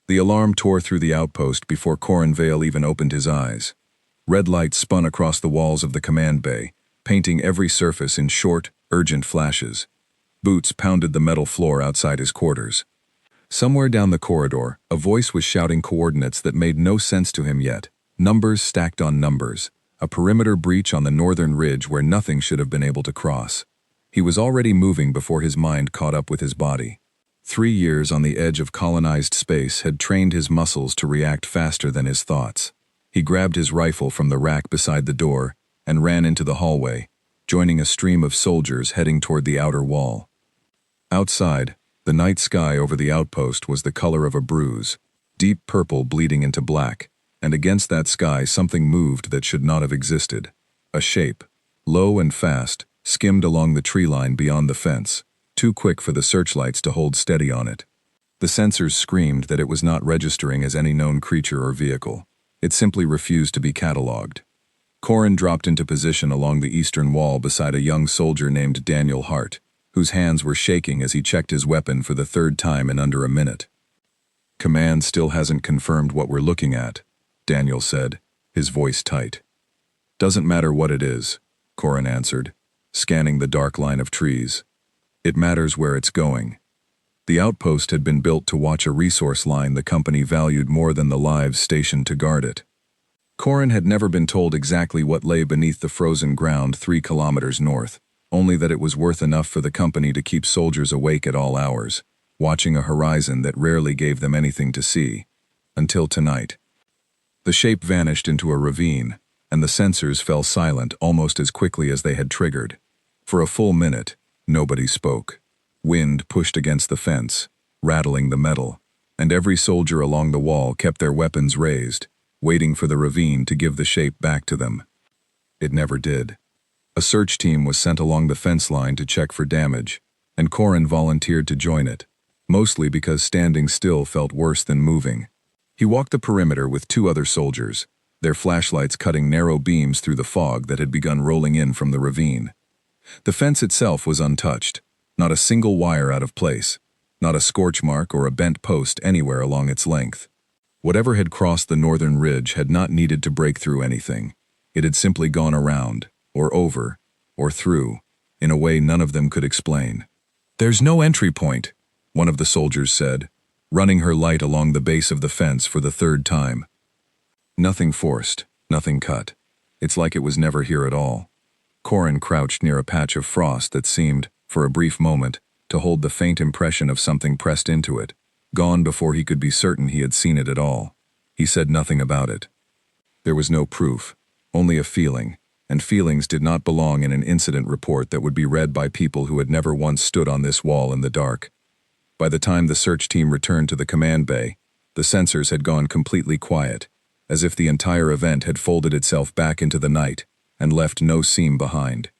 The alarm tore through the outpost before Corin Vale even opened his eyes. Red light spun across the walls of the command bay, painting every surface in short, urgent flashes. Boots pounded the metal floor outside his quarters. Somewhere down the corridor, a voice was shouting coordinates that made no sense to him yet. Numbers stacked on numbers. A perimeter breach on the northern ridge where nothing should have been able to cross. He was already moving before his mind caught up with his body. 3 years on the edge of colonized space had trained his muscles to react faster than his thoughts. He grabbed his rifle from the rack beside the door and ran into the hallway, joining a stream of soldiers heading toward the outer wall. Outside, the night sky over the outpost was the color of a bruise, deep purple bleeding into black, and against that sky something moved that should not have existed. A shape, low and fast, skimmed along the tree line beyond the fence, too quick for the searchlights to hold steady on it. The sensors screamed that it was not registering as any known creature or vehicle. It simply refused to be catalogued. Corin dropped into position along the eastern wall beside a young soldier named Daniel Hart, whose hands were shaking as he checked his weapon for the 3rd time in under a minute. "Command still hasn't confirmed what we're looking at," Daniel said, his voice tight. "Doesn't matter what it is," Corin answered, scanning the dark line of trees. "It matters where it's going." The outpost had been built to watch a resource line the company valued more than the lives stationed to guard it. Corin had never been told exactly what lay beneath the frozen ground 3 kilometers north, only that it was worth enough for the company to keep soldiers awake at all hours, watching a horizon that rarely gave them anything to see. Until tonight. The shape vanished into a ravine, and the sensors fell silent almost as quickly as they had triggered. For a full minute, nobody spoke. Wind pushed against the fence, rattling the metal, and every soldier along the wall kept their weapons raised, waiting for the ravine to give the shape back to them. It never did. A search team was sent along the fence line to check for damage, and Corin volunteered to join it, mostly because standing still felt worse than moving. He walked the perimeter with 2 other soldiers, their flashlights cutting narrow beams through the fog that had begun rolling in from the ravine. The fence itself was untouched, not a single wire out of place, not a scorch mark or a bent post anywhere along its length. Whatever had crossed the northern ridge had not needed to break through anything. It had simply gone around, or over, or through, in a way none of them could explain. "There's no entry point," one of the soldiers said, running her light along the base of the fence for the 3rd time. "Nothing forced, nothing cut. It's like it was never here at all." Corin crouched near a patch of frost that seemed, for a brief moment, to hold the faint impression of something pressed into it, gone before he could be certain he had seen it at all. He said nothing about it. There was no proof, only a feeling, and feelings did not belong in an incident report that would be read by people who had never once stood on this wall in the dark. By the time the search team returned to the command bay, the sensors had gone completely quiet, as if the entire event had folded itself back into the night and left no seam behind.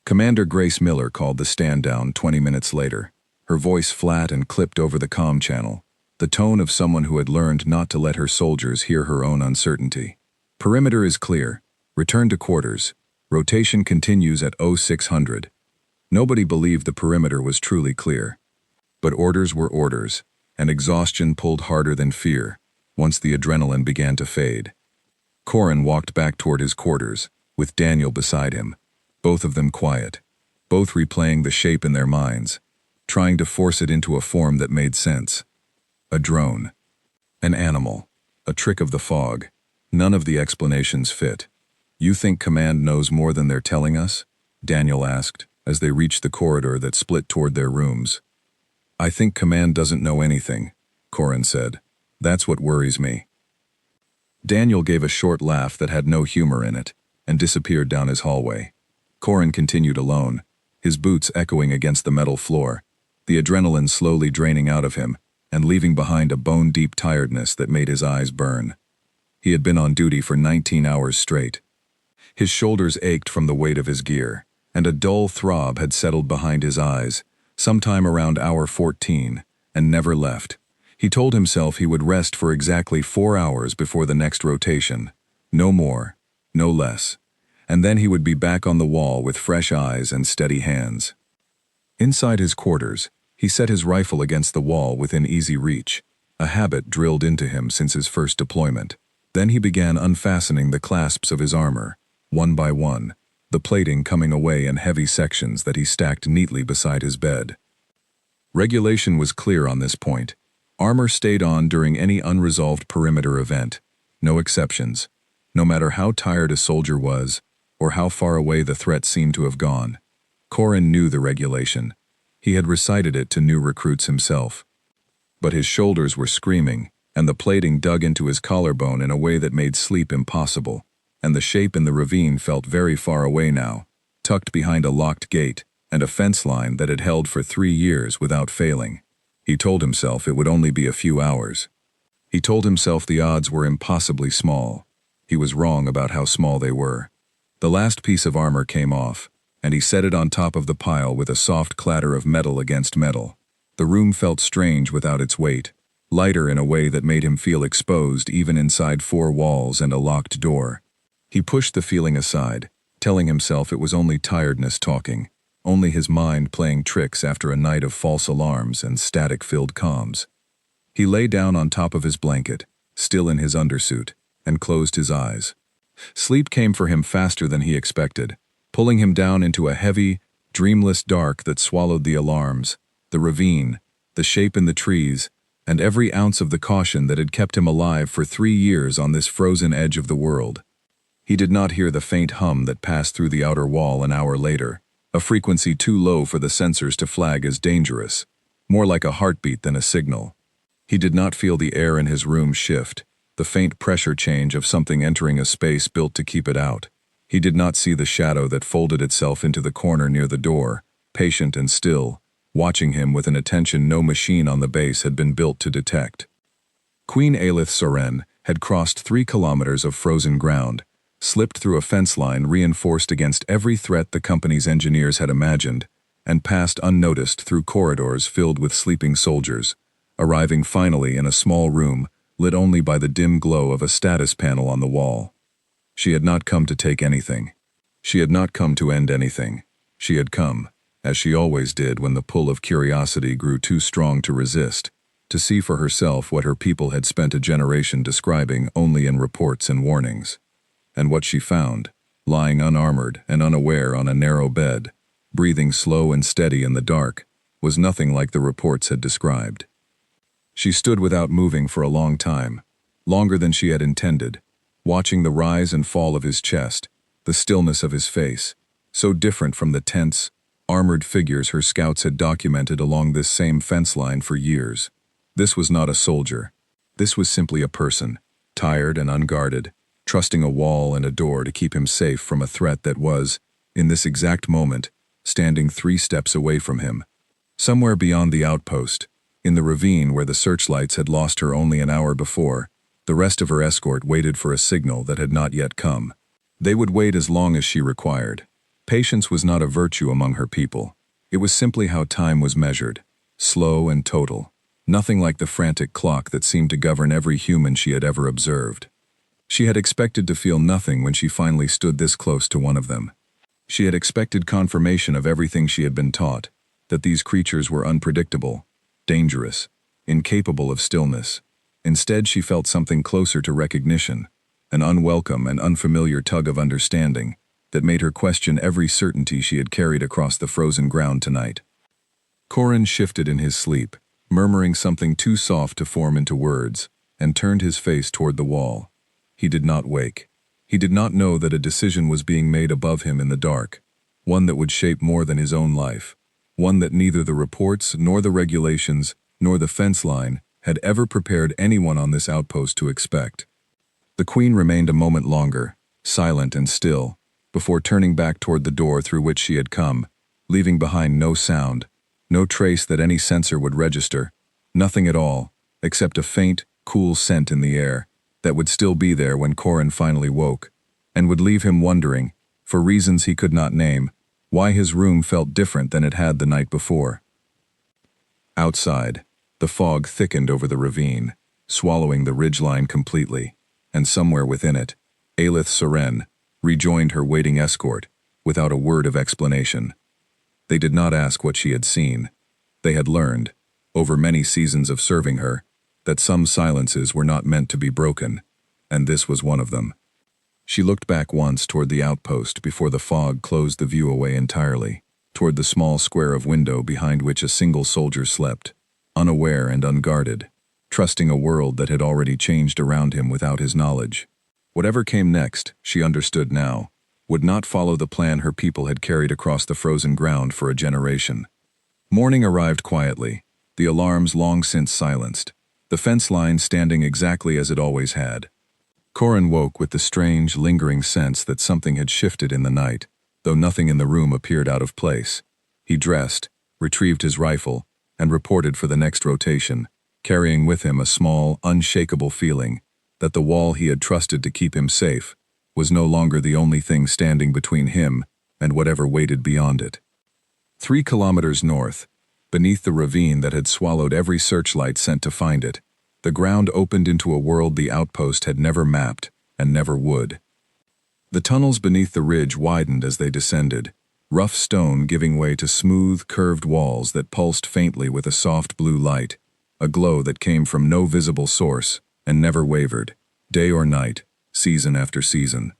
Commander Grace Miller called the stand down 20 minutes later, her voice flat and clipped over the comm channel, the tone of someone who had learned not to let her soldiers hear her own uncertainty. "Perimeter is clear. Return to quarters. Rotation continues at 0600. Nobody believed the perimeter was truly clear. But orders were orders, and exhaustion pulled harder than fear, once the adrenaline began to fade. Corin walked back toward his quarters, with Daniel beside him, both of them quiet, both replaying the shape in their minds, trying to force it into a form that made sense. A drone. An animal. A trick of the fog. None of the explanations fit. "You think Command knows more than they're telling us?" Daniel asked, as they reached the corridor that split toward their rooms. "I think Command doesn't know anything," Corin said. "That's what worries me." Daniel gave a short laugh that had no humor in it, and disappeared down his hallway. Corin continued alone, his boots echoing against the metal floor, the adrenaline slowly draining out of him, and leaving behind a bone-deep tiredness that made his eyes burn. He had been on duty for 19 hours straight. His shoulders ached from the weight of his gear, and a dull throb had settled behind his eyes, sometime around hour 14, and never left. He told himself he would rest for exactly 4 hours before the next rotation. No more, no less. And then he would be back on the wall with fresh eyes and steady hands. Inside his quarters, he set his rifle against the wall within easy reach. a habit drilled into him since his first deployment. Then he began unfastening the clasps of his armor, one by one, the plating coming away in heavy sections that he stacked neatly beside his bed. Regulation was clear on this point. Armor stayed on during any unresolved perimeter event, no exceptions, no matter how tired a soldier was, or how far away the threat seemed to have gone. Corin knew the regulation. He had recited it to new recruits himself. But his shoulders were screaming, and the plating dug into his collarbone in a way that made sleep impossible, and the shape in the ravine felt very far away now, tucked behind a locked gate and a fence line that had held for 3 years without failing. He told himself it would only be a few hours. He told himself the odds were impossibly small. He was wrong about how small they were. The last piece of armor came off, and he set it on top of the pile with a soft clatter of metal against metal. The room felt strange without its weight, lighter in a way that made him feel exposed even inside 4 walls and a locked door. He pushed the feeling aside, telling himself it was only tiredness talking, only his mind playing tricks after a night of false alarms and static-filled comms. He lay down on top of his blanket, still in his undersuit, and closed his eyes. Sleep came for him faster than he expected, pulling him down into a heavy, dreamless dark that swallowed the alarms, the ravine, the shape in the trees, and every ounce of the caution that had kept him alive for 3 years on this frozen edge of the world. He did not hear the faint hum that passed through the outer wall an hour later, a frequency too low for the sensors to flag as dangerous, more like a heartbeat than a signal. He did not feel the air in his room shift, the faint pressure change of something entering a space built to keep it out. He did not see the shadow that folded itself into the corner near the door, patient and still, watching him with an attention no machine on the base had been built to detect. Queen Aelith Soren had crossed 3 kilometers of frozen ground, slipped through a fence line reinforced against every threat the company's engineers had imagined, and passed unnoticed through corridors filled with sleeping soldiers, arriving finally in a small room lit only by the dim glow of a status panel on the wall. She had not come to take anything. She had not come to end anything. She had come, as she always did when the pull of curiosity grew too strong to resist, to see for herself what her people had spent a generation describing only in reports and warnings. And what she found, lying unarmored and unaware on a narrow bed, breathing slow and steady in the dark, was nothing like the reports had described. She stood without moving for a long time, longer than she had intended, watching the rise and fall of his chest, the stillness of his face, so different from the tense, armored figures her scouts had documented along this same fence line for years. This was not a soldier. This was simply a person, tired and unguarded, trusting a wall and a door to keep him safe from a threat that was, in this exact moment, standing 3 steps away from him. Somewhere beyond the outpost, in the ravine where the searchlights had lost her only an hour before, the rest of her escort waited for a signal that had not yet come. They would wait as long as she required. Patience was not a virtue among her people. It was simply how time was measured, slow and total, nothing like the frantic clock that seemed to govern every human she had ever observed. She had expected to feel nothing when she finally stood this close to one of them. She had expected confirmation of everything she had been taught, that these creatures were unpredictable, dangerous, incapable of stillness. Instead, she felt something closer to recognition, an unwelcome and unfamiliar tug of understanding that made her question every certainty she had carried across the frozen ground tonight. Corin shifted in his sleep, murmuring something too soft to form into words, and turned his face toward the wall. He did not wake. He did not know that a decision was being made above him in the dark, one that would shape more than his own life, one that neither the reports nor the regulations nor the fence line had ever prepared anyone on this outpost to expect. The Queen remained a moment longer, silent and still, before turning back toward the door through which she had come, leaving behind no sound, no trace that any sensor would register, nothing at all, except a faint, cool scent in the air that would still be there when Corin finally woke, and would leave him wondering, for reasons he could not name, why his room felt different than it had the night before. Outside, the fog thickened over the ravine, swallowing the ridgeline completely, and somewhere within it, Aelith Soren rejoined her waiting escort, without a word of explanation. They did not ask what she had seen. They had learned, over many seasons of serving her, that some silences were not meant to be broken, and this was one of them. She looked back once toward the outpost before the fog closed the view away entirely, toward the small square of window behind which a single soldier slept, unaware and unguarded, trusting a world that had already changed around him without his knowledge. Whatever came next, she understood now, would not follow the plan her people had carried across the frozen ground for a generation. Morning arrived quietly, the alarms long since silenced, the fence line standing exactly as it always had. Corin woke with the strange, lingering sense that something had shifted in the night, though nothing in the room appeared out of place. He dressed, retrieved his rifle, and reported for the next rotation, carrying with him a small, unshakable feeling that the wall he had trusted to keep him safe was no longer the only thing standing between him and whatever waited beyond it. 3 kilometers north, beneath the ravine that had swallowed every searchlight sent to find it, the ground opened into a world the outpost had never mapped and never would. The tunnels beneath the ridge widened as they descended, rough stone giving way to smooth, curved walls that pulsed faintly with a soft blue light, a glow that came from no visible source and never wavered, day or night, season after season.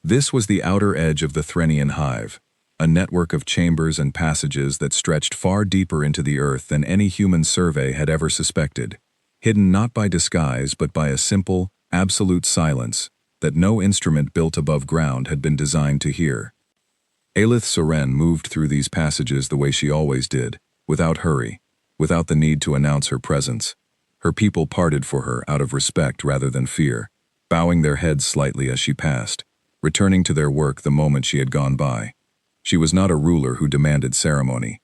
This was the outer edge of the Threnian hive, a network of chambers and passages that stretched far deeper into the earth than any human survey had ever suspected, hidden not by disguise but by a simple, absolute silence that no instrument built above ground had been designed to hear. Aelith Seren moved through these passages the way she always did, without hurry, without the need to announce her presence. Her people parted for her out of respect rather than fear, bowing their heads slightly as she passed, returning to their work the moment she had gone by. She was not a ruler who demanded ceremony.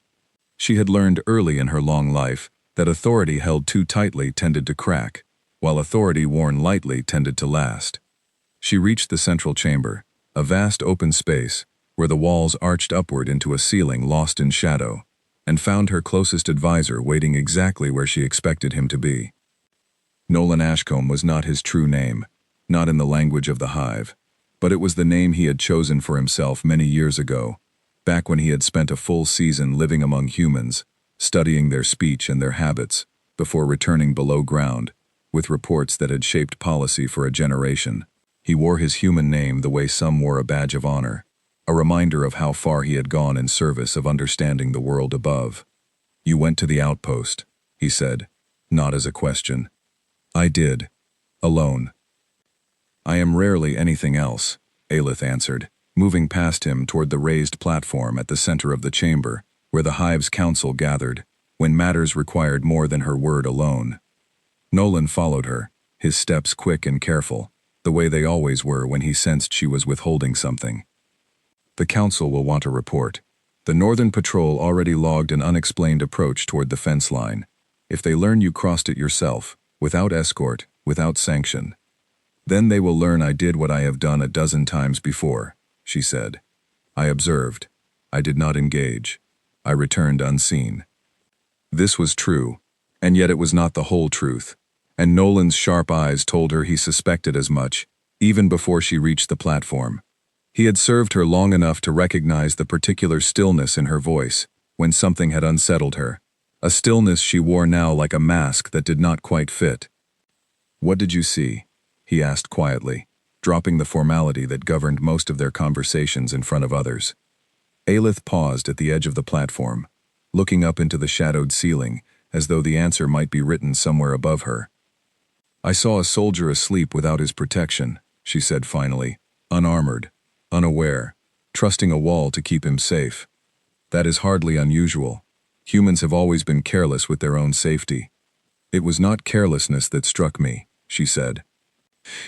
She had learned early in her long life that authority held too tightly tended to crack, while authority worn lightly tended to last. She reached the central chamber, a vast open space where the walls arched upward into a ceiling lost in shadow, and found her closest advisor waiting exactly where she expected him to be. Nolan Ashcombe was not his true name, not in the language of the hive, but it was the name he had chosen for himself many years ago, back when he had spent a full season living among humans, studying their speech and their habits, before returning below ground, with reports that had shaped policy for a generation. He wore his human name the way some wore a badge of honor, a reminder of how far he had gone in service of understanding the world above. "You went to the outpost," he said, not as a question. "I did. Alone." "I am rarely anything else," Aelith answered, moving past him toward the raised platform at the center of the chamber, where the hive's council gathered, when matters required more than her word alone. Nolan followed her, his steps quick and careful, the way they always were when he sensed she was withholding something. "The council will want a report. The Northern Patrol already logged an unexplained approach toward the fence line. If they learn you crossed it yourself, without escort, without sanction, then they will learn I did what I have done a dozen times before," she said. "I observed. I did not engage. I returned unseen." This was true, and yet it was not the whole truth, and Nolan's sharp eyes told her he suspected as much, even before she reached the platform. He had served her long enough to recognize the particular stillness in her voice when something had unsettled her, a stillness she wore now like a mask that did not quite fit. "What did you see?" he asked quietly, dropping the formality that governed most of their conversations in front of others. Aelith paused at the edge of the platform, looking up into the shadowed ceiling as though the answer might be written somewhere above her. "I saw a soldier asleep without his protection," she said finally, "unarmored, unaware, trusting a wall to keep him safe. That is hardly unusual. Humans have always been careless with their own safety." "It was not carelessness that struck me," she said.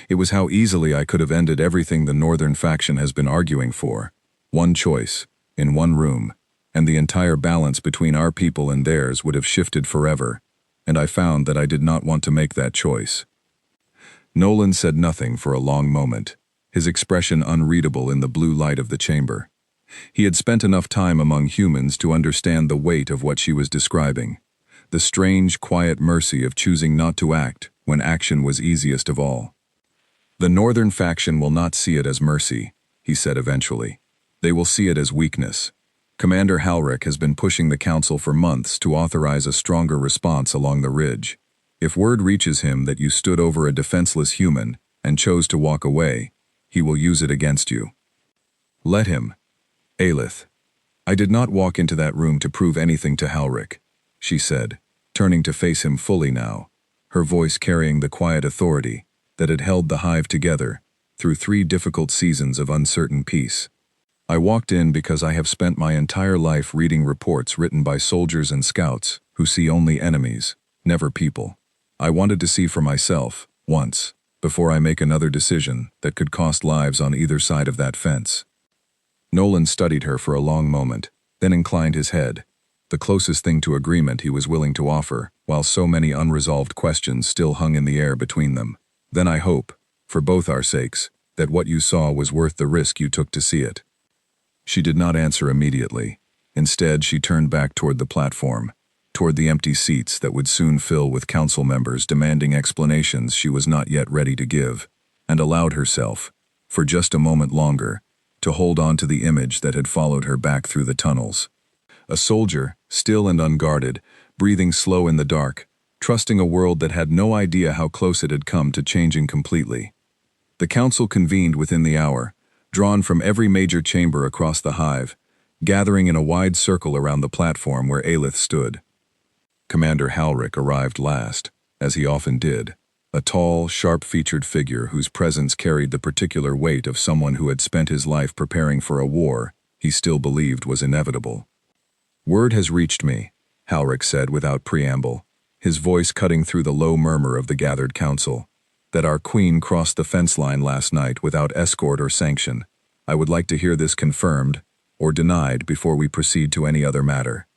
"It was how easily I could have ended everything the Northern faction has been arguing for. One choice, in one room, and the entire balance between our people and theirs would have shifted forever, and I found that I did not want to make that choice." Nolan said nothing for a long moment, his expression unreadable in the blue light of the chamber. He had spent enough time among humans to understand the weight of what she was describing, the strange, quiet mercy of choosing not to act when action was easiest of all. "The Northern faction will not see it as mercy," he said eventually. "They will see it as weakness. Commander Halric has been pushing the Council for months to authorize a stronger response along the ridge. If word reaches him that you stood over a defenseless human and chose to walk away, he will use it against you. Let him. Aelith. I did not walk into that room to prove anything to Halric, she said, turning to face him fully now, her voice carrying the quiet authority that had held the hive together through 3 difficult seasons of uncertain peace. I walked in because I have spent my entire life reading reports written by soldiers and scouts who see only enemies, never people. I wanted to see for myself, once, before I make another decision that could cost lives on either side of that fence. Nolan studied her for a long moment, then inclined his head, the closest thing to agreement he was willing to offer, while so many unresolved questions still hung in the air between them. Then I hope, for both our sakes, that what you saw was worth the risk you took to see it. She did not answer immediately. Instead, she turned back toward the platform, toward the empty seats that would soon fill with council members demanding explanations she was not yet ready to give, and allowed herself, for just a moment longer, to hold on to the image that had followed her back through the tunnels. A soldier, still and unguarded, breathing slow in the dark, trusting a world that had no idea how close it had come to changing completely. The council convened within the hour, drawn from every major chamber across the hive, gathering in a wide circle around the platform where Aelith stood. Commander Halric arrived last, as he often did, a tall, sharp-featured figure whose presence carried the particular weight of someone who had spent his life preparing for a war he still believed was inevitable. "Word has reached me," Halric said without preamble, his voice cutting through the low murmur of the gathered council, "that our queen crossed the fence line last night without escort or sanction. I would like to hear this confirmed or denied before we proceed to any other matter."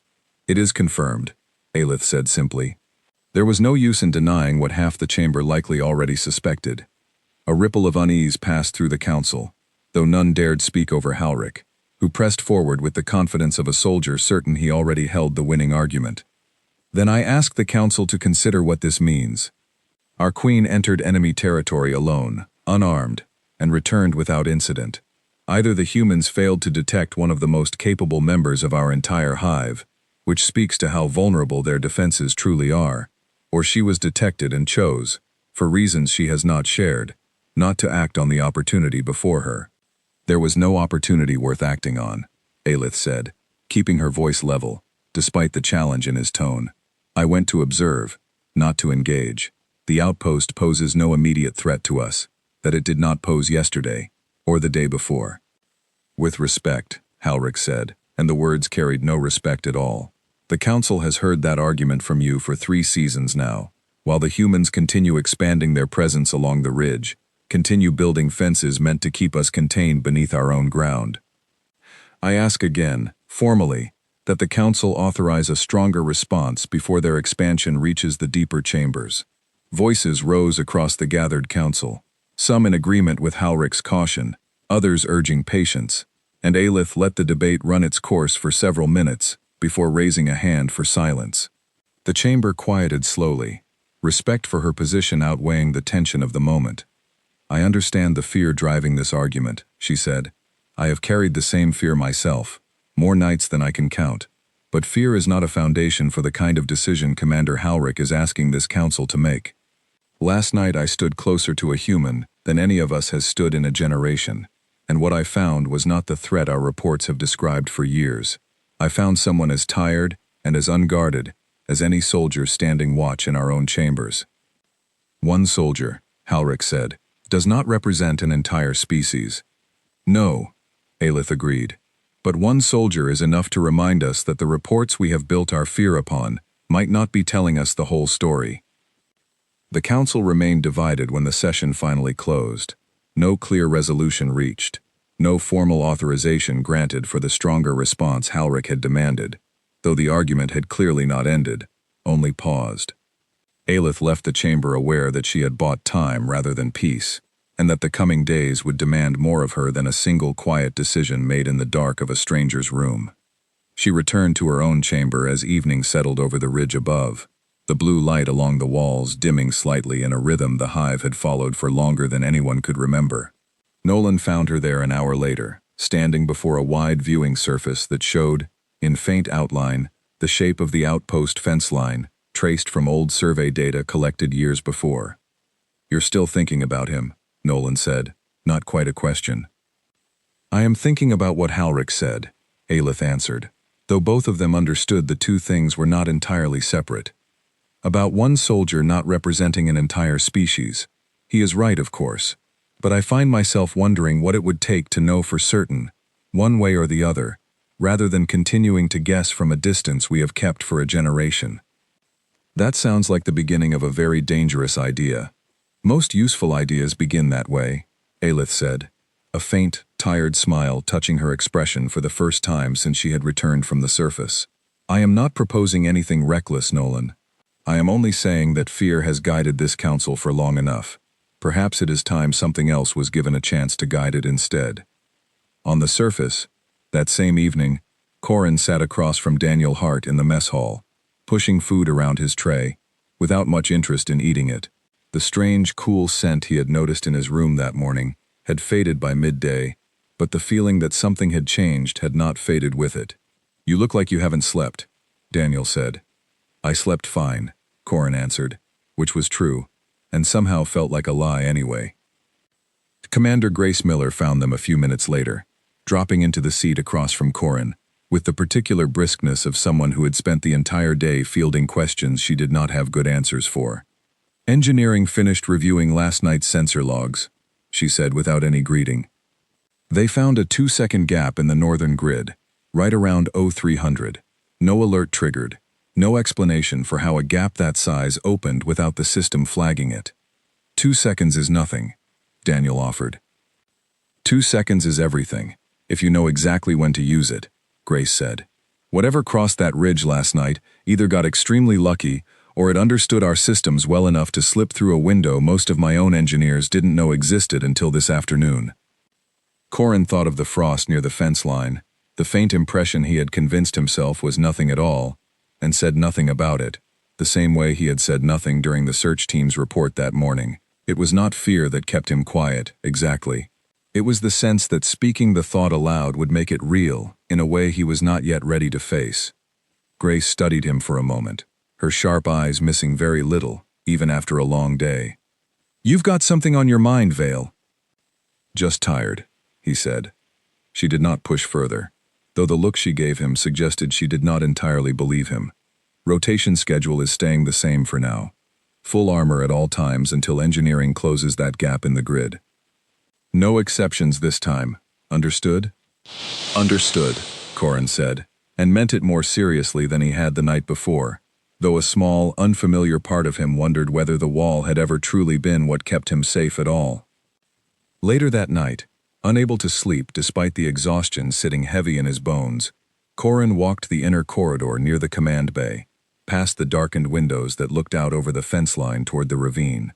"It is confirmed," Aelith said simply. There was no use in denying what half the chamber likely already suspected. A ripple of unease passed through the council, though none dared speak over Halric, who pressed forward with the confidence of a soldier certain he already held the winning argument. "Then I ask the council to consider what this means. Our queen entered enemy territory alone, unarmed, and returned without incident. Either the humans failed to detect one of the most capable members of our entire hive, which speaks to how vulnerable their defenses truly are, or she was detected and chose, for reasons she has not shared, not to act on the opportunity before her." "There was no opportunity worth acting on," Aelith said, keeping her voice level, despite the challenge in his tone. "I went to observe, not to engage. The outpost poses no immediate threat to us, that it did not pose yesterday, or the day before." "With respect," Halric said, and the words carried no respect at all. "The council has heard that argument from you for 3 seasons now, while the humans continue expanding their presence along the ridge, continue building fences meant to keep us contained beneath our own ground. I ask again, formally, that the council authorize a stronger response before their expansion reaches the deeper chambers." Voices rose across the gathered council, some in agreement with Halric's caution, others urging patience, and Aelith let the debate run its course for several minutes before raising a hand for silence. The chamber quieted slowly, respect for her position outweighing the tension of the moment. "I understand the fear driving this argument," she said. "I have carried the same fear myself, more nights than I can count. But fear is not a foundation for the kind of decision Commander Halric is asking this council to make. Last night I stood closer to a human than any of us has stood in a generation, and what I found was not the threat our reports have described for years. I found someone as tired and as unguarded as any soldier standing watch in our own chambers." "One soldier," Halric said, "does not represent an entire species." "No," Aelith agreed, "but one soldier is enough to remind us that the reports we have built our fear upon might not be telling us the whole story." The council remained divided when the session finally closed. No clear resolution reached. No formal authorization granted for the stronger response Halric had demanded, though the argument had clearly not ended, only paused. Aelith left the chamber aware that she had bought time rather than peace, and that the coming days would demand more of her than a single quiet decision made in the dark of a stranger's room. She returned to her own chamber as evening settled over the ridge above, the blue light along the walls dimming slightly in a rhythm the hive had followed for longer than anyone could remember. Nolan found her there an hour later, standing before a wide viewing surface that showed, in faint outline, the shape of the outpost fence line, traced from old survey data collected years before. "You're still thinking about him," Nolan said, not quite a question. "I am thinking about what Halric said," Aelith answered, though both of them understood the two things were not entirely separate. About one soldier not representing an entire species. He is right, of course, but I find myself wondering what it would take to know for certain, one way or the other, rather than continuing to guess from a distance we have kept for a generation. That sounds like the beginning of a very dangerous idea. Most useful ideas begin that way, Aelith said, a faint, tired smile touching her expression for the first time since she had returned from the surface. "I am not proposing anything reckless, Nolan. I am only saying that fear has guided this council for long enough. Perhaps it is time something else was given a chance to guide it instead." On the surface, that same evening, Corin sat across from Daniel Hart in the mess hall, pushing food around his tray, without much interest in eating it. The strange, cool scent he had noticed in his room that morning had faded by midday, but the feeling that something had changed had not faded with it. "You look like you haven't slept," Daniel said. "I slept fine," Corin answered, which was true, and somehow felt like a lie anyway. Commander Grace Miller found them a few minutes later, dropping into the seat across from Corin, with the particular briskness of someone who had spent the entire day fielding questions she did not have good answers for. "Engineering finished reviewing last night's sensor logs," she said without any greeting. "They found a 2-second gap in the northern grid, right around 0300. No alert triggered. No explanation for how a gap that size opened without the system flagging it. 2 seconds is nothing," Daniel offered. 2 seconds is everything, if you know exactly when to use it," Grace said. "Whatever crossed that ridge last night either got extremely lucky or it understood our systems well enough to slip through a window most of my own engineers didn't know existed until this afternoon." Corin thought of the frost near the fence line, the faint impression he had convinced himself was nothing at all, and said nothing about it, the same way he had said nothing during the search team's report that morning. It was not fear that kept him quiet, exactly. It was the sense that speaking the thought aloud would make it real, in a way he was not yet ready to face. Grace studied him for a moment, her sharp eyes missing very little, even after a long day. "You've got something on your mind, Vale." "Just tired," he said. She did not push further, though the look she gave him suggested she did not entirely believe him. "Rotation schedule is staying the same for now. Full armor at all times until engineering closes that gap in the grid. No exceptions this time. Understood?" "Understood," Corin said, and meant it more seriously than he had the night before, though a small, unfamiliar part of him wondered whether the wall had ever truly been what kept him safe at all. Later that night, unable to sleep despite the exhaustion sitting heavy in his bones, Corin walked the inner corridor near the command bay, past the darkened windows that looked out over the fence line toward the ravine.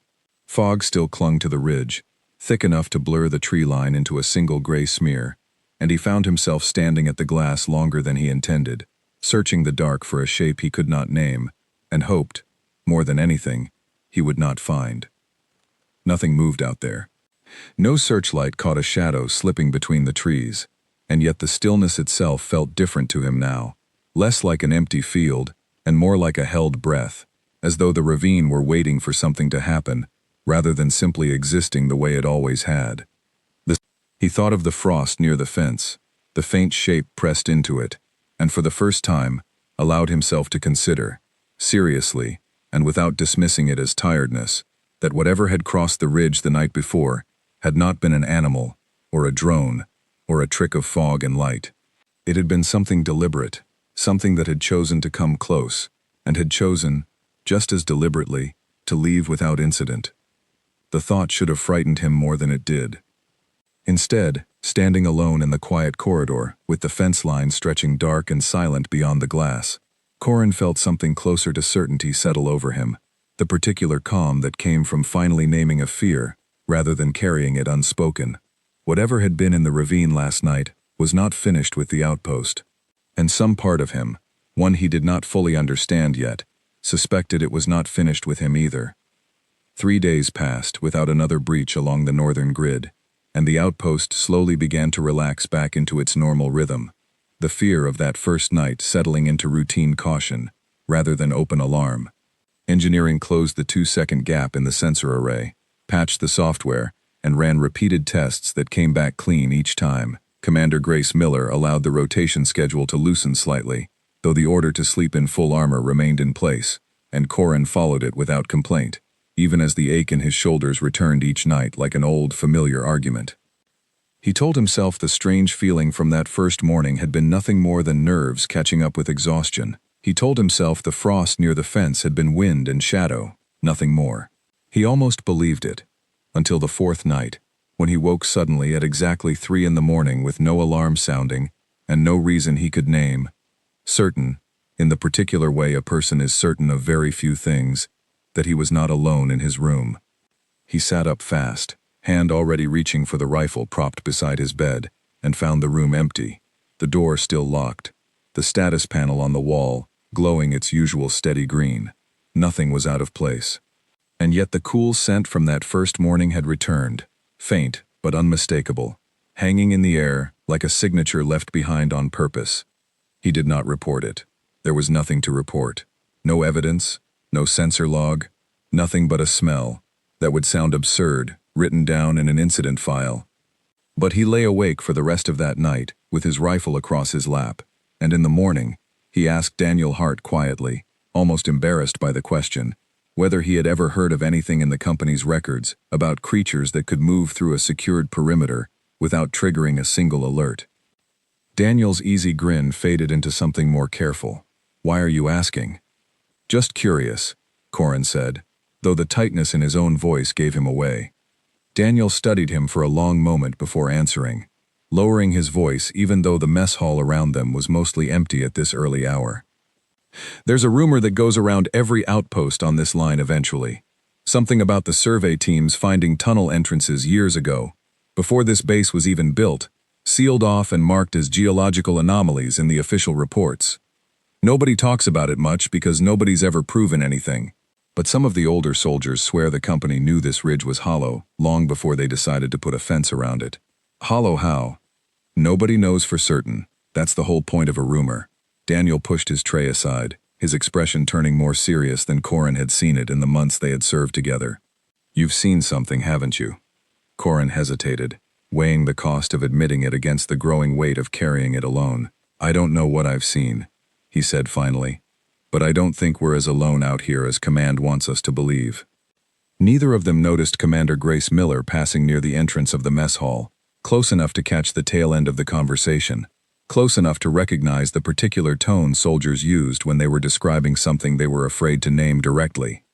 Fog still clung to the ridge, thick enough to blur the tree line into a single gray smear, and he found himself standing at the glass longer than he intended, searching the dark for a shape he could not name, and hoped, more than anything, he would not find. Nothing moved out there. No searchlight caught a shadow slipping between the trees, and yet the stillness itself felt different to him now, less like an empty field, and more like a held breath, as though the ravine were waiting for something to happen, rather than simply existing the way it always had. He thought of the frost near the fence, the faint shape pressed into it, and for the first time, allowed himself to consider, seriously, and without dismissing it as tiredness, that whatever had crossed the ridge the night before had not been an animal, or a drone, or a trick of fog and light. It had been something deliberate, something that had chosen to come close, and had chosen, just as deliberately, to leave without incident. The thought should have frightened him more than it did. Instead, standing alone in the quiet corridor, with the fence line stretching dark and silent beyond the glass, Corin felt something closer to certainty settle over him, the particular calm that came from finally naming a fear, rather than carrying it unspoken. Whatever had been in the ravine last night was not finished with the outpost, and some part of him, one he did not fully understand yet, suspected it was not finished with him either. 3 days passed without another breach along the northern grid, and the outpost slowly began to relax back into its normal rhythm, the fear of that first night settling into routine caution, rather than open alarm. Engineering closed the 2-second gap in the sensor array, patched the software, and ran repeated tests that came back clean each time. Commander Grace Miller allowed the rotation schedule to loosen slightly, though the order to sleep in full armor remained in place, and Corin followed it without complaint, even as the ache in his shoulders returned each night like an old, familiar argument. He told himself the strange feeling from that first morning had been nothing more than nerves catching up with exhaustion. He told himself the frost near the fence had been wind and shadow, nothing more. He almost believed it, until the fourth night, when he woke suddenly at exactly 3 a.m. with no alarm sounding and no reason he could name. Certain, in the particular way a person is certain of very few things, that he was not alone in his room. He sat up fast, hand already reaching for the rifle propped beside his bed, and found the room empty, the door still locked, the status panel on the wall glowing its usual steady green. Nothing was out of place. And yet the cool scent from that first morning had returned, faint but unmistakable, hanging in the air like a signature left behind on purpose. He did not report it. There was nothing to report. No evidence, no sensor log, nothing but a smell that would sound absurd, written down in an incident file. But he lay awake for the rest of that night, with his rifle across his lap, and in the morning, he asked Daniel Hart quietly, almost embarrassed by the question, whether he had ever heard of anything in the company's records about creatures that could move through a secured perimeter without triggering a single alert. Daniel's easy grin faded into something more careful. "Why are you asking?" "Just curious," Corin said, though the tightness in his own voice gave him away. Daniel studied him for a long moment before answering, lowering his voice even though the mess hall around them was mostly empty at this early hour. "There's a rumor that goes around every outpost on this line eventually. Something about the survey teams finding tunnel entrances years ago, before this base was even built, sealed off and marked as geological anomalies in the official reports. Nobody talks about it much because nobody's ever proven anything. But some of the older soldiers swear the company knew this ridge was hollow long before they decided to put a fence around it. Hollow how? Nobody knows for certain. That's the whole point of a rumor." Daniel pushed his tray aside, his expression turning more serious than Corin had seen it in the months they had served together. "You've seen something, haven't you?" Corin hesitated, weighing the cost of admitting it against the growing weight of carrying it alone. "I don't know what I've seen," he said finally, "but I don't think we're as alone out here as Command wants us to believe." Neither of them noticed Commander Grace Miller passing near the entrance of the mess hall, close enough to catch the tail end of the conversation, close enough to recognize the particular tone soldiers used when they were describing something they were afraid to name directly.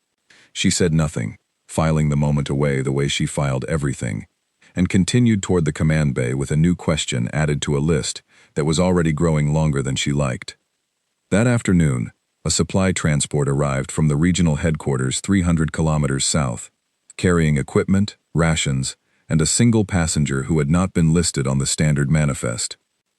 She said nothing, filing the moment away the way she filed everything, and continued toward the command bay with a new question added to a list that was already growing longer than she liked. That afternoon, a supply transport arrived from the regional headquarters 300 kilometers south, carrying equipment, rations, and a single passenger who had not been listed on the standard manifest.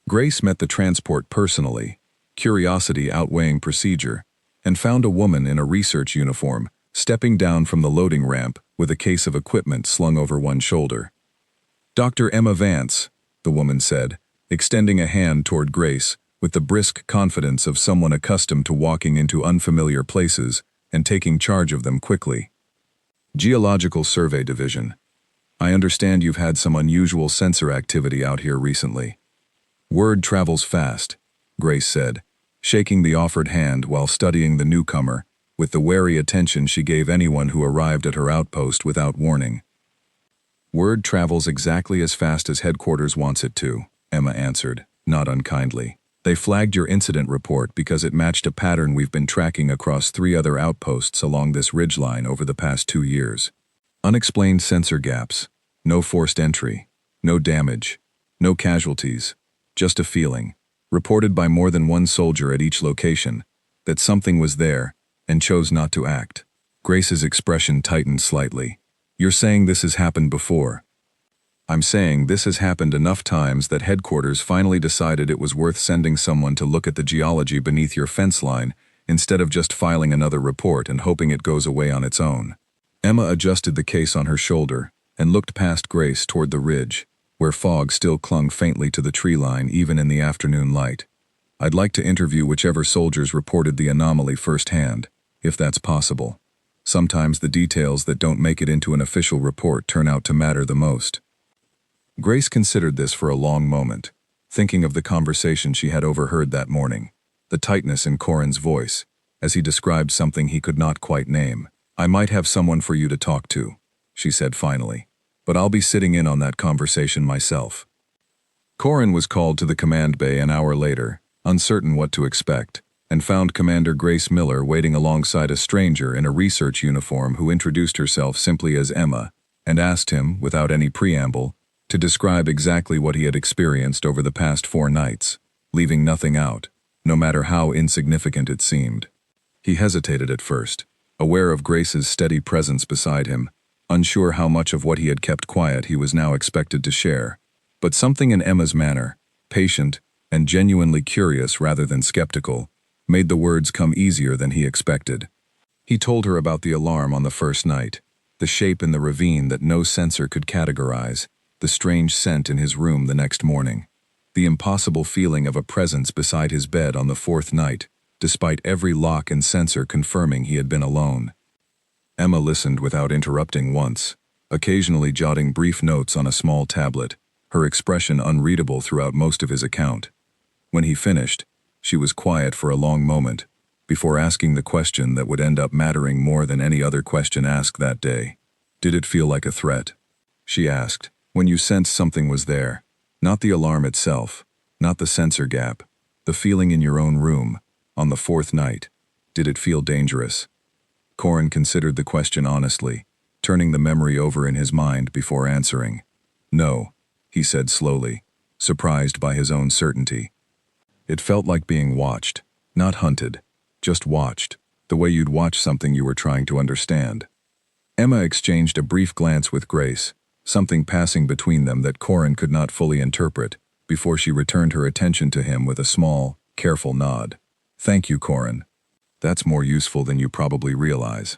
Grace met the transport personally, curiosity outweighing procedure, and found a woman in a research uniform stepping down from the loading ramp with a case of equipment slung over one shoulder. "Dr. Emma Vance," the woman said, extending a hand toward Grace with the brisk confidence of someone accustomed to walking into unfamiliar places and taking charge of them quickly. "Geological Survey Division. I understand you've had some unusual sensor activity out here recently." "Word travels fast," Grace said, shaking the offered hand while studying the newcomer with the wary attention she gave anyone who arrived at her outpost without warning. "Word travels exactly as fast as headquarters wants it to," Emma answered, not unkindly. "They flagged your incident report because it matched a pattern we've been tracking across 3 other outposts along this ridgeline over the past 2 years. Unexplained sensor gaps, no forced entry, no damage, no casualties, just a feeling, reported by more than one soldier at each location, that something was there and chose not to act." Grace's expression tightened slightly. "You're saying this has happened before?" "I'm saying this has happened enough times that headquarters finally decided it was worth sending someone to look at the geology beneath your fence line instead of just filing another report and hoping it goes away on its own." Emma adjusted the case on her shoulder and looked past Grace toward the ridge, where fog still clung faintly to the tree line even in the afternoon light. "I'd like to interview whichever soldiers reported the anomaly firsthand, if that's possible." Sometimes the details that don't make it into an official report turn out to matter the most. Grace considered this for a long moment, thinking of the conversation she had overheard that morning, the tightness in Corin's voice, as he described something he could not quite name. "I might have someone for you to talk to," she said finally, "but I'll be sitting in on that conversation myself." Corin was called to the command bay an hour later, uncertain what to expect, and found Commander Grace Miller waiting alongside a stranger in a research uniform who introduced herself simply as Emma and asked him, without any preamble, to describe exactly what he had experienced over the past 4 nights, leaving nothing out, no matter how insignificant it seemed. He hesitated at first, aware of Grace's steady presence beside him, unsure how much of what he had kept quiet he was now expected to share. But something in Emma's manner, patient and genuinely curious rather than skeptical, made the words come easier than he expected. He told her about the alarm on the first night, the shape in the ravine that no sensor could categorize, the strange scent in his room the next morning, the impossible feeling of a presence beside his bed on the 4th night, despite every lock and sensor confirming he had been alone. Emma listened without interrupting once, occasionally jotting brief notes on a small tablet, her expression unreadable throughout most of his account. When he finished, she was quiet for a long moment, before asking the question that would end up mattering more than any other question asked that day. "Did it feel like a threat?" she asked. "When you sensed something was there, not the alarm itself, not the sensor gap, the feeling in your own room, on the 4th night, did it feel dangerous?" Corin considered the question honestly, turning the memory over in his mind before answering. "No," he said slowly, surprised by his own certainty. "It felt like being watched, not hunted, just watched, the way you'd watch something you were trying to understand." Emma exchanged a brief glance with Grace, something passing between them that Corin could not fully interpret, before she returned her attention to him with a small, careful nod. "Thank you, Corin. That's more useful than you probably realize."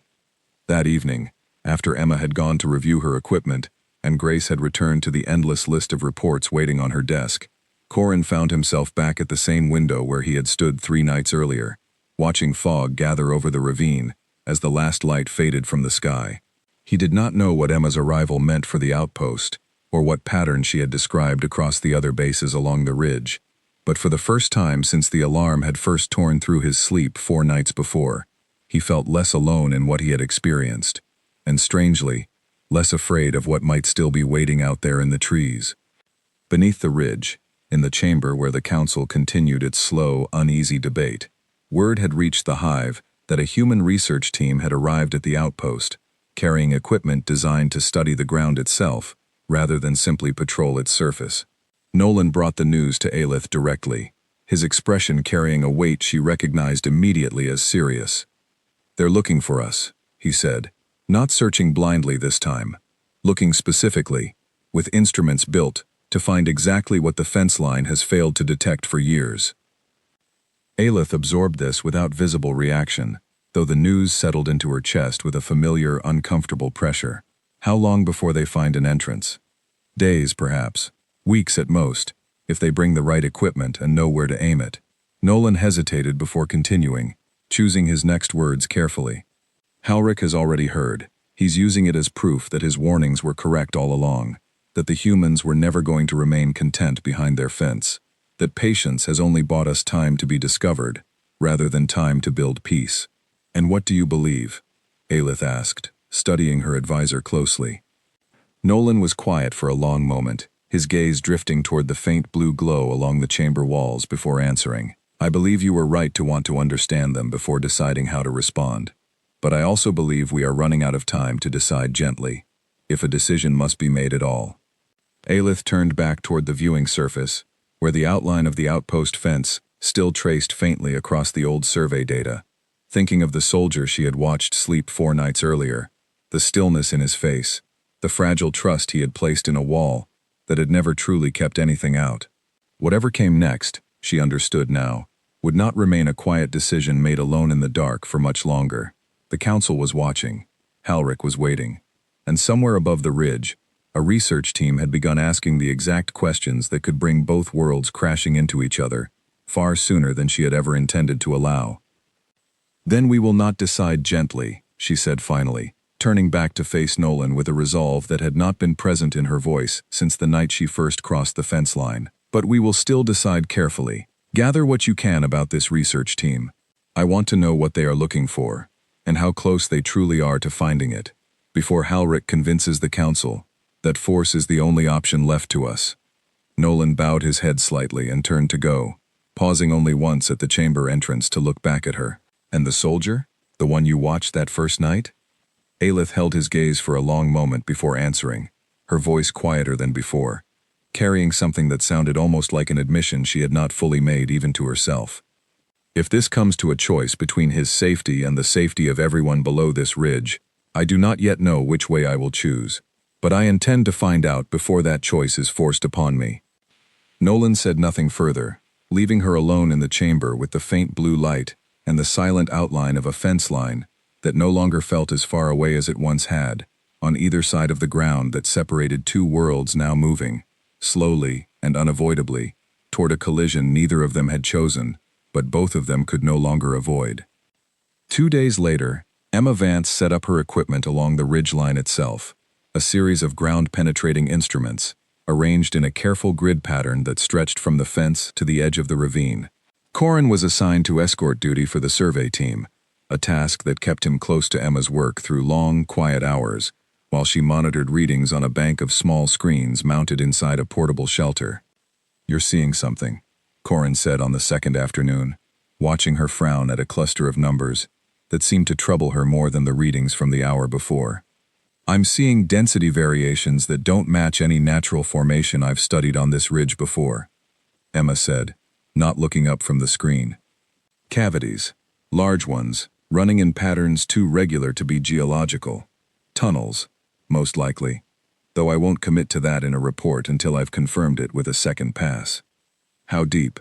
That evening, after Emma had gone to review her equipment, and Grace had returned to the endless list of reports waiting on her desk, Corin found himself back at the same window where he had stood 3 nights earlier, watching fog gather over the ravine as the last light faded from the sky. He did not know what Emma's arrival meant for the outpost, or what pattern she had described across the other bases along the ridge, but for the first time since the alarm had first torn through his sleep 4 nights before, he felt less alone in what he had experienced, and strangely, less afraid of what might still be waiting out there in the trees. Beneath the ridge, in the chamber where the council continued its slow, uneasy debate, word had reached the hive that a human research team had arrived at the outpost, carrying equipment designed to study the ground itself, rather than simply patrol its surface. Nolan brought the news to Aelith directly, his expression carrying a weight she recognized immediately as serious. "They're looking for us," he said, not searching blindly this time, looking specifically, with instruments built, to find exactly what the fence line has failed to detect for years. Aelith absorbed this without visible reaction, though the news settled into her chest with a familiar, uncomfortable pressure. How long before they find an entrance? Days, perhaps. Weeks at most, if they bring the right equipment and know where to aim it. Nolan hesitated before continuing, choosing his next words carefully. "Halric has already heard. He's using it as proof that his warnings were correct all along, that the humans were never going to remain content behind their fence, that patience has only bought us time to be discovered, rather than time to build peace." "And what do you believe?" Aelith asked, studying her advisor closely. Nolan was quiet for a long moment, his gaze drifting toward the faint blue glow along the chamber walls before answering. "I believe you were right to want to understand them before deciding how to respond. But I also believe we are running out of time to decide gently, if a decision must be made at all." Aelith turned back toward the viewing surface, where the outline of the outpost fence still traced faintly across the old survey data, thinking of the soldier she had watched sleep 4 nights earlier, the stillness in his face, the fragile trust he had placed in a wall that had never truly kept anything out. Whatever came next, she understood now, would not remain a quiet decision made alone in the dark for much longer. The council was watching, Halric was waiting, and somewhere above the ridge, a research team had begun asking the exact questions that could bring both worlds crashing into each other, far sooner than she had ever intended to allow. "Then we will not decide gently," she said finally, turning back to face Nolan with a resolve that had not been present in her voice since the night she first crossed the fence line. But we will still decide carefully. Gather what you can about this research team. I want to know what they are looking for, and how close they truly are to finding it, before Halric convinces the council that force is the only option left to us. Nolan bowed his head slightly and turned to go, pausing only once at the chamber entrance to look back at her. And the soldier? The one you watched that first night? Aelith held his gaze for a long moment before answering, her voice quieter than before, carrying something that sounded almost like an admission she had not fully made even to herself. If this comes to a choice between his safety and the safety of everyone below this ridge, I do not yet know which way I will choose, but I intend to find out before that choice is forced upon me. Nolan said nothing further, leaving her alone in the chamber with the faint blue light and the silent outline of a fence line that no longer felt as far away as it once had, on either side of the ground that separated two worlds now moving, slowly and unavoidably, toward a collision neither of them had chosen, but both of them could no longer avoid. 2 days later, Emma Vance set up her equipment along the ridgeline itself, a series of ground-penetrating instruments, arranged in a careful grid pattern that stretched from the fence to the edge of the ravine. Corin was assigned to escort duty for the survey team, a task that kept him close to Emma's work through long, quiet hours, while she monitored readings on a bank of small screens mounted inside a portable shelter. "You're seeing something," Corin said on the second afternoon, watching her frown at a cluster of numbers that seemed to trouble her more than the readings from the hour before. "I'm seeing density variations that don't match any natural formation I've studied on this ridge before," Emma said, not looking up from the screen. "Cavities, large ones, running in patterns too regular to be geological. Tunnels, most likely, though I won't commit to that in a report until I've confirmed it with a second pass." "How deep?"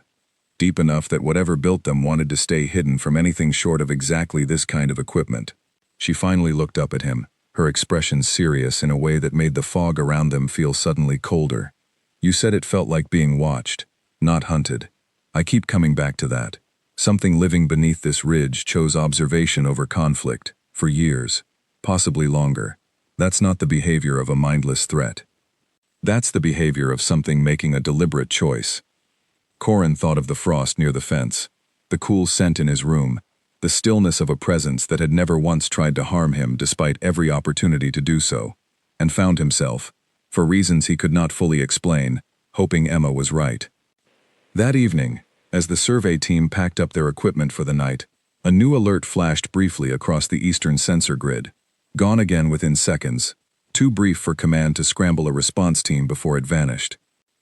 "Deep enough that whatever built them wanted to stay hidden from anything short of exactly this kind of equipment." She finally looked up at him, her expression serious in a way that made the fog around them feel suddenly colder. "You said it felt like being watched, not hunted. I keep coming back to that. Something living beneath this ridge chose observation over conflict, for years, possibly longer. That's not the behavior of a mindless threat. That's the behavior of something making a deliberate choice." Corin thought of the frost near the fence, the cool scent in his room, the stillness of a presence that had never once tried to harm him despite every opportunity to do so, and found himself, for reasons he could not fully explain, hoping Emma was right. That evening, as the survey team packed up their equipment for the night, a new alert flashed briefly across the eastern sensor grid, gone again within seconds, too brief for command to scramble a response team before it vanished.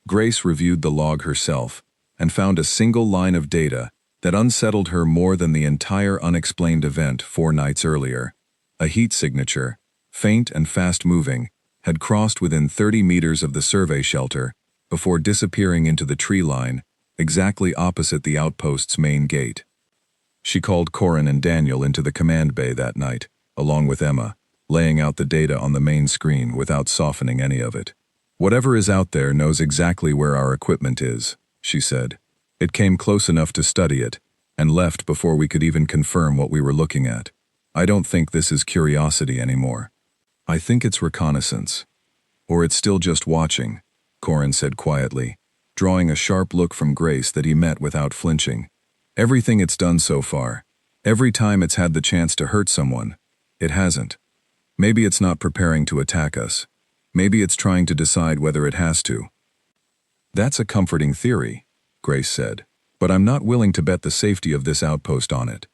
Grace reviewed the log herself and found a single line of data that unsettled her more than the entire unexplained event 4 nights earlier. A heat signature, faint and fast-moving, had crossed within 30 meters of the survey shelter before disappearing into the tree line, exactly opposite the outpost's main gate. She called Corin and Daniel into the command bay that night, along with Emma, laying out the data on the main screen without softening any of it. "Whatever is out there knows exactly where our equipment is," she said. "It came close enough to study it, and left before we could even confirm what we were looking at. I don't think this is curiosity anymore. I think it's reconnaissance. Or it's still just watching," Corin said quietly, drawing a sharp look from Grace that he met without flinching. "Everything it's done so far, every time it's had the chance to hurt someone, it hasn't. Maybe it's not preparing to attack us. Maybe it's trying to decide whether it has to." "That's a comforting theory," Grace said, "but I'm not willing to bet the safety of this outpost on it."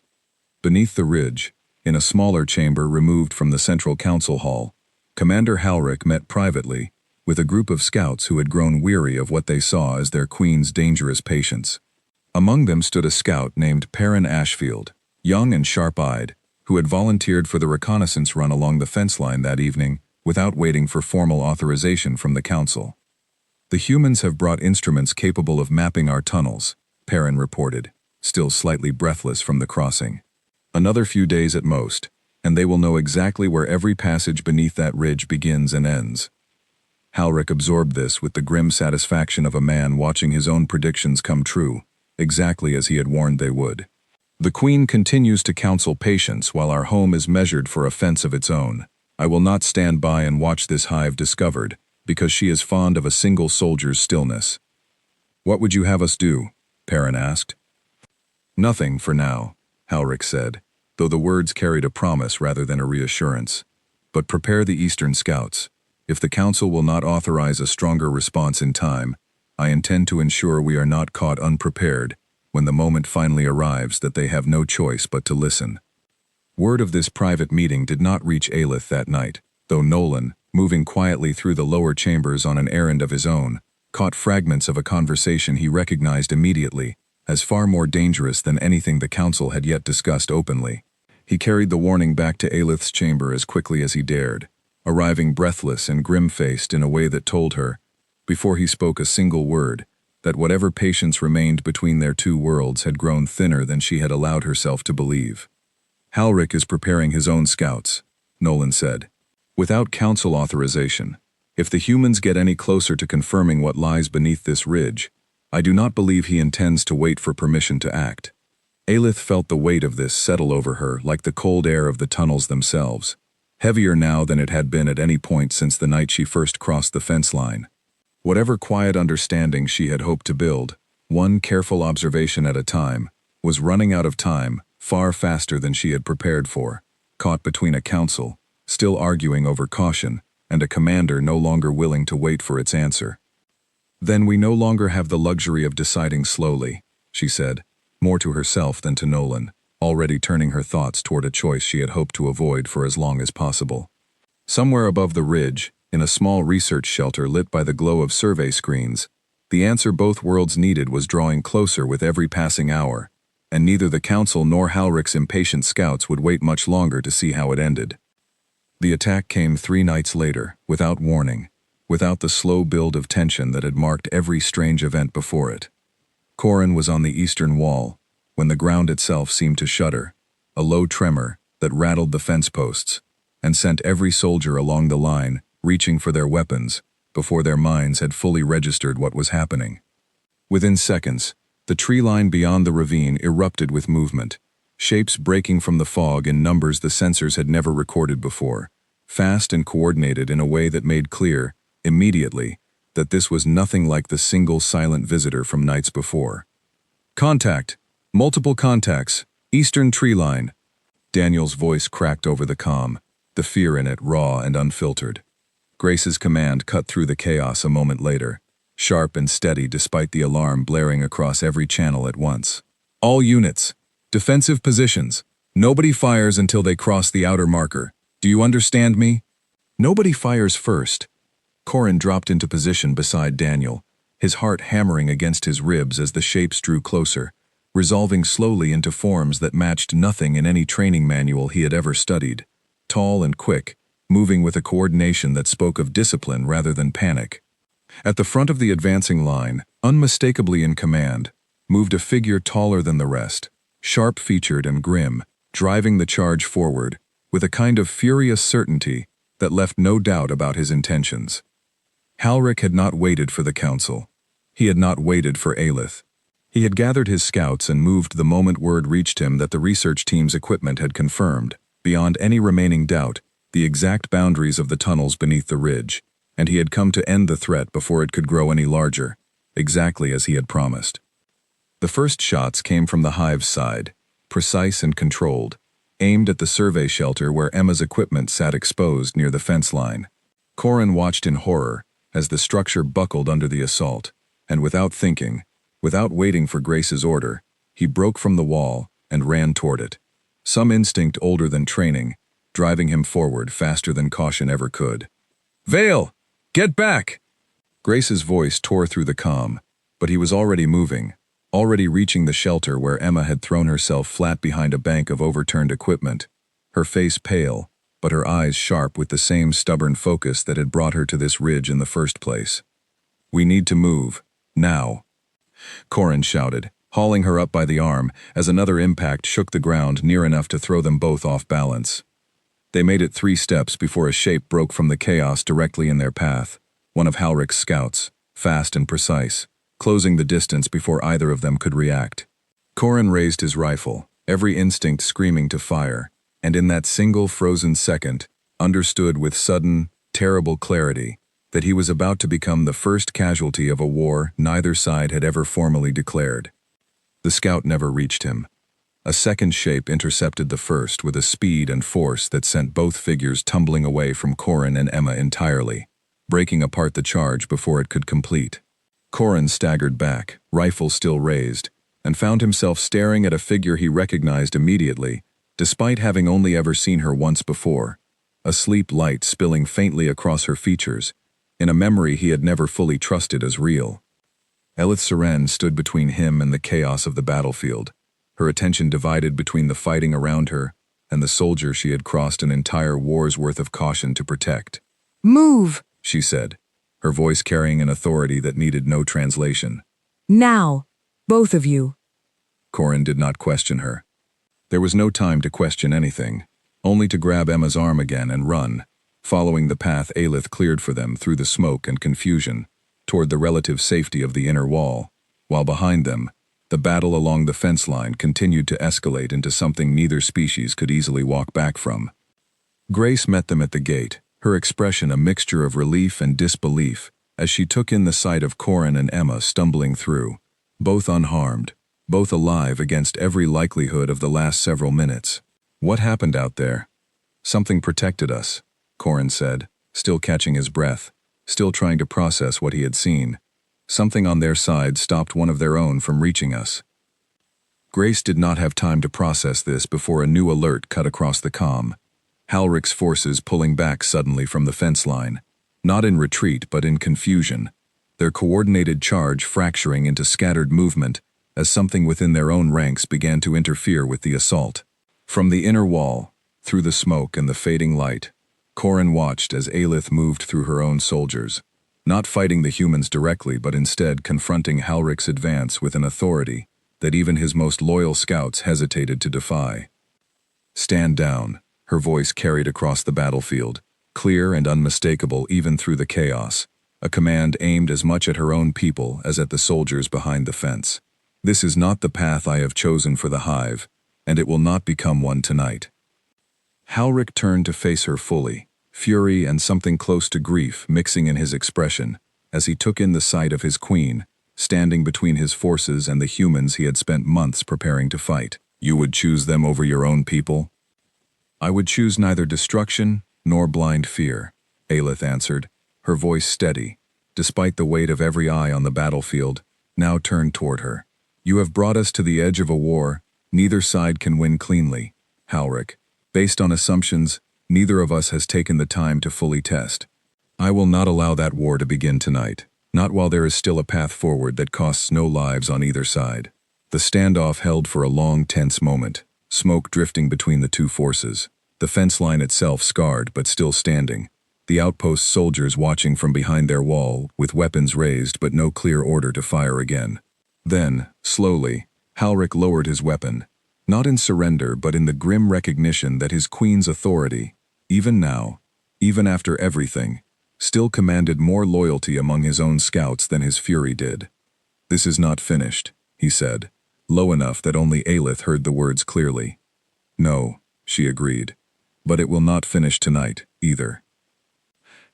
Beneath the ridge, in a smaller chamber removed from the central council hall, Commander Halric met privately with a group of scouts who had grown weary of what they saw as their queen's dangerous patients. Among them stood a scout named Perrin Ashfield, young and sharp-eyed, who had volunteered for the reconnaissance run along the fence line that evening without waiting for formal authorization from the council. "The humans have brought instruments capable of mapping our tunnels," Perrin reported, still slightly breathless from the crossing. "Another few days at most, and they will know exactly where every passage beneath that ridge begins and ends." Halric absorbed this with the grim satisfaction of a man watching his own predictions come true, exactly as he had warned they would. The Queen continues to counsel patience while our home is measured for a fence of its own. I will not stand by and watch this hive discovered, because she is fond of a single soldier's stillness. What would you have us do? Perrin asked. Nothing for now, Halric said, though the words carried a promise rather than a reassurance. But prepare the Eastern Scouts. If the Council will not authorize a stronger response in time, I intend to ensure we are not caught unprepared when the moment finally arrives that they have no choice but to listen. Word of this private meeting did not reach Aelith that night, though Nolan, moving quietly through the lower chambers on an errand of his own, caught fragments of a conversation he recognized immediately as far more dangerous than anything the Council had yet discussed openly. He carried the warning back to Aelith's chamber as quickly as he dared, arriving breathless and grim-faced in a way that told her, before he spoke a single word, that whatever patience remained between their two worlds had grown thinner than she had allowed herself to believe. Halric is preparing his own scouts, Nolan said, without Council authorization. If the humans get any closer to confirming what lies beneath this ridge, I do not believe he intends to wait for permission to act. Aelith felt the weight of this settle over her like the cold air of the tunnels themselves, heavier now than it had been at any point since the night she first crossed the fence line. Whatever quiet understanding she had hoped to build, one careful observation at a time, was running out of time far faster than she had prepared for, caught between a council, still arguing over caution, and a commander no longer willing to wait for its answer. Then we no longer have the luxury of deciding slowly, she said, more to herself than to Nolan, already turning her thoughts toward a choice she had hoped to avoid for as long as possible. Somewhere above the ridge, in a small research shelter lit by the glow of survey screens, the answer both worlds needed was drawing closer with every passing hour, and neither the Council nor Halric's impatient scouts would wait much longer to see how it ended. The attack came 3 nights later, without warning, without the slow build of tension that had marked every strange event before it. Corrin was on the eastern wall, when the ground itself seemed to shudder, a low tremor that rattled the fence posts, and sent every soldier along the line reaching for their weapons before their minds had fully registered what was happening. Within seconds, the tree line beyond the ravine erupted with movement, shapes breaking from the fog in numbers the sensors had never recorded before, fast and coordinated in a way that made clear, immediately, that this was nothing like the single silent visitor from nights before. Contact! Multiple contacts! Eastern tree line! Daniel's voice cracked over the comm, the fear in it raw and unfiltered. Grace's command cut through the chaos a moment later, sharp and steady despite the alarm blaring across every channel at once. All units! Defensive positions! Nobody fires until they cross the outer marker. Do you understand me? Nobody fires first. Corrin dropped into position beside Daniel, his heart hammering against his ribs as the shapes drew closer, resolving slowly into forms that matched nothing in any training manual he had ever studied. Tall and quick, moving with a coordination that spoke of discipline rather than panic. At the front of the advancing line, unmistakably in command, moved a figure taller than the rest, sharp-featured and grim, driving the charge forward, with a kind of furious certainty that left no doubt about his intentions. Halric had not waited for the Council. He had not waited for Aelith. He had gathered his scouts and moved the moment word reached him that the research team's equipment had confirmed, beyond any remaining doubt, the exact boundaries of the tunnels beneath the ridge, and he had come to end the threat before it could grow any larger, exactly as he had promised. The first shots came from the hive's side, precise and controlled, aimed at the survey shelter where Emma's equipment sat exposed near the fence line. Corrin watched in horror as the structure buckled under the assault, and without thinking, without waiting for Grace's order, he broke from the wall and ran toward it. Some instinct older than training, driving him forward faster than caution ever could. "Vale! Get back!" Grace's voice tore through the comm, but he was already moving, already reaching the shelter where Emma had thrown herself flat behind a bank of overturned equipment, her face pale, but her eyes sharp with the same stubborn focus that had brought her to this ridge in the first place. "We need to move, now," Corrin shouted, hauling her up by the arm as another impact shook the ground near enough to throw them both off balance. They made it 3 steps before a shape broke from the chaos directly in their path, one of Halric's scouts, fast and precise, closing the distance before either of them could react. Corrin raised his rifle, every instinct screaming to fire, and in that single frozen second, understood with sudden, terrible clarity that he was about to become the first casualty of a war neither side had ever formally declared. The scout never reached him. A second shape intercepted the first with a speed and force that sent both figures tumbling away from Corin and Emma entirely, breaking apart the charge before it could complete. Corin staggered back, rifle still raised, and found himself staring at a figure he recognized immediately, despite having only ever seen her once before, a sleep light spilling faintly across her features, in a memory he had never fully trusted as real. Elith Seren stood between him and the chaos of the battlefield, her attention divided between the fighting around her and the soldier she had crossed an entire war's worth of caution to protect. "Move," she said, her voice carrying an authority that needed no translation. "Now, both of you." Corin did not question her. There was no time to question anything, only to grab Emma's arm again and run, following the path Alith cleared for them through the smoke and confusion, toward the relative safety of the inner wall, while behind them, the battle along the fence line continued to escalate into something neither species could easily walk back from. Grace met them at the gate, her expression a mixture of relief and disbelief as she took in the sight of Corin and Emma stumbling through, both unharmed, both alive against every likelihood of the last several minutes. "What happened out there?" "Something protected us," Corin said, still catching his breath, still trying to process what he had seen. "Something on their side stopped one of their own from reaching us." Grace did not have time to process this before a new alert cut across the comm. Halrick's forces pulling back suddenly from the fence line, not in retreat but in confusion, their coordinated charge fracturing into scattered movement as something within their own ranks began to interfere with the assault. From the inner wall, through the smoke and the fading light, Corin watched as Alith moved through her own soldiers, not fighting the humans directly but instead confronting Halrick's advance with an authority that even his most loyal scouts hesitated to defy. "Stand down," her voice carried across the battlefield, clear and unmistakable even through the chaos, a command aimed as much at her own people as at the soldiers behind the fence. "This is not the path I have chosen for the hive, and it will not become one tonight." Halrick turned to face her fully, fury and something close to grief mixing in his expression, as he took in the sight of his queen, standing between his forces and the humans he had spent months preparing to fight. "You would choose them over your own people?" "I would choose neither destruction nor blind fear," Alith answered, her voice steady, despite the weight of every eye on the battlefield, now turned toward her. "You have brought us to the edge of a war neither side can win cleanly, Halrick. Based on assumptions, neither of us has taken the time to fully test. I will not allow that war to begin tonight, not while there is still a path forward that costs no lives on either side." The standoff held for a long, tense moment, smoke drifting between the two forces, the fence line itself scarred but still standing, the outpost soldiers watching from behind their wall with weapons raised but no clear order to fire again. Then, slowly, Halrick lowered his weapon, not in surrender but in the grim recognition that his queen's authority, even now, even after everything, still commanded more loyalty among his own scouts than his fury did. "This is not finished," he said, low enough that only Alith heard the words clearly. "No," she agreed, "but it will not finish tonight, either."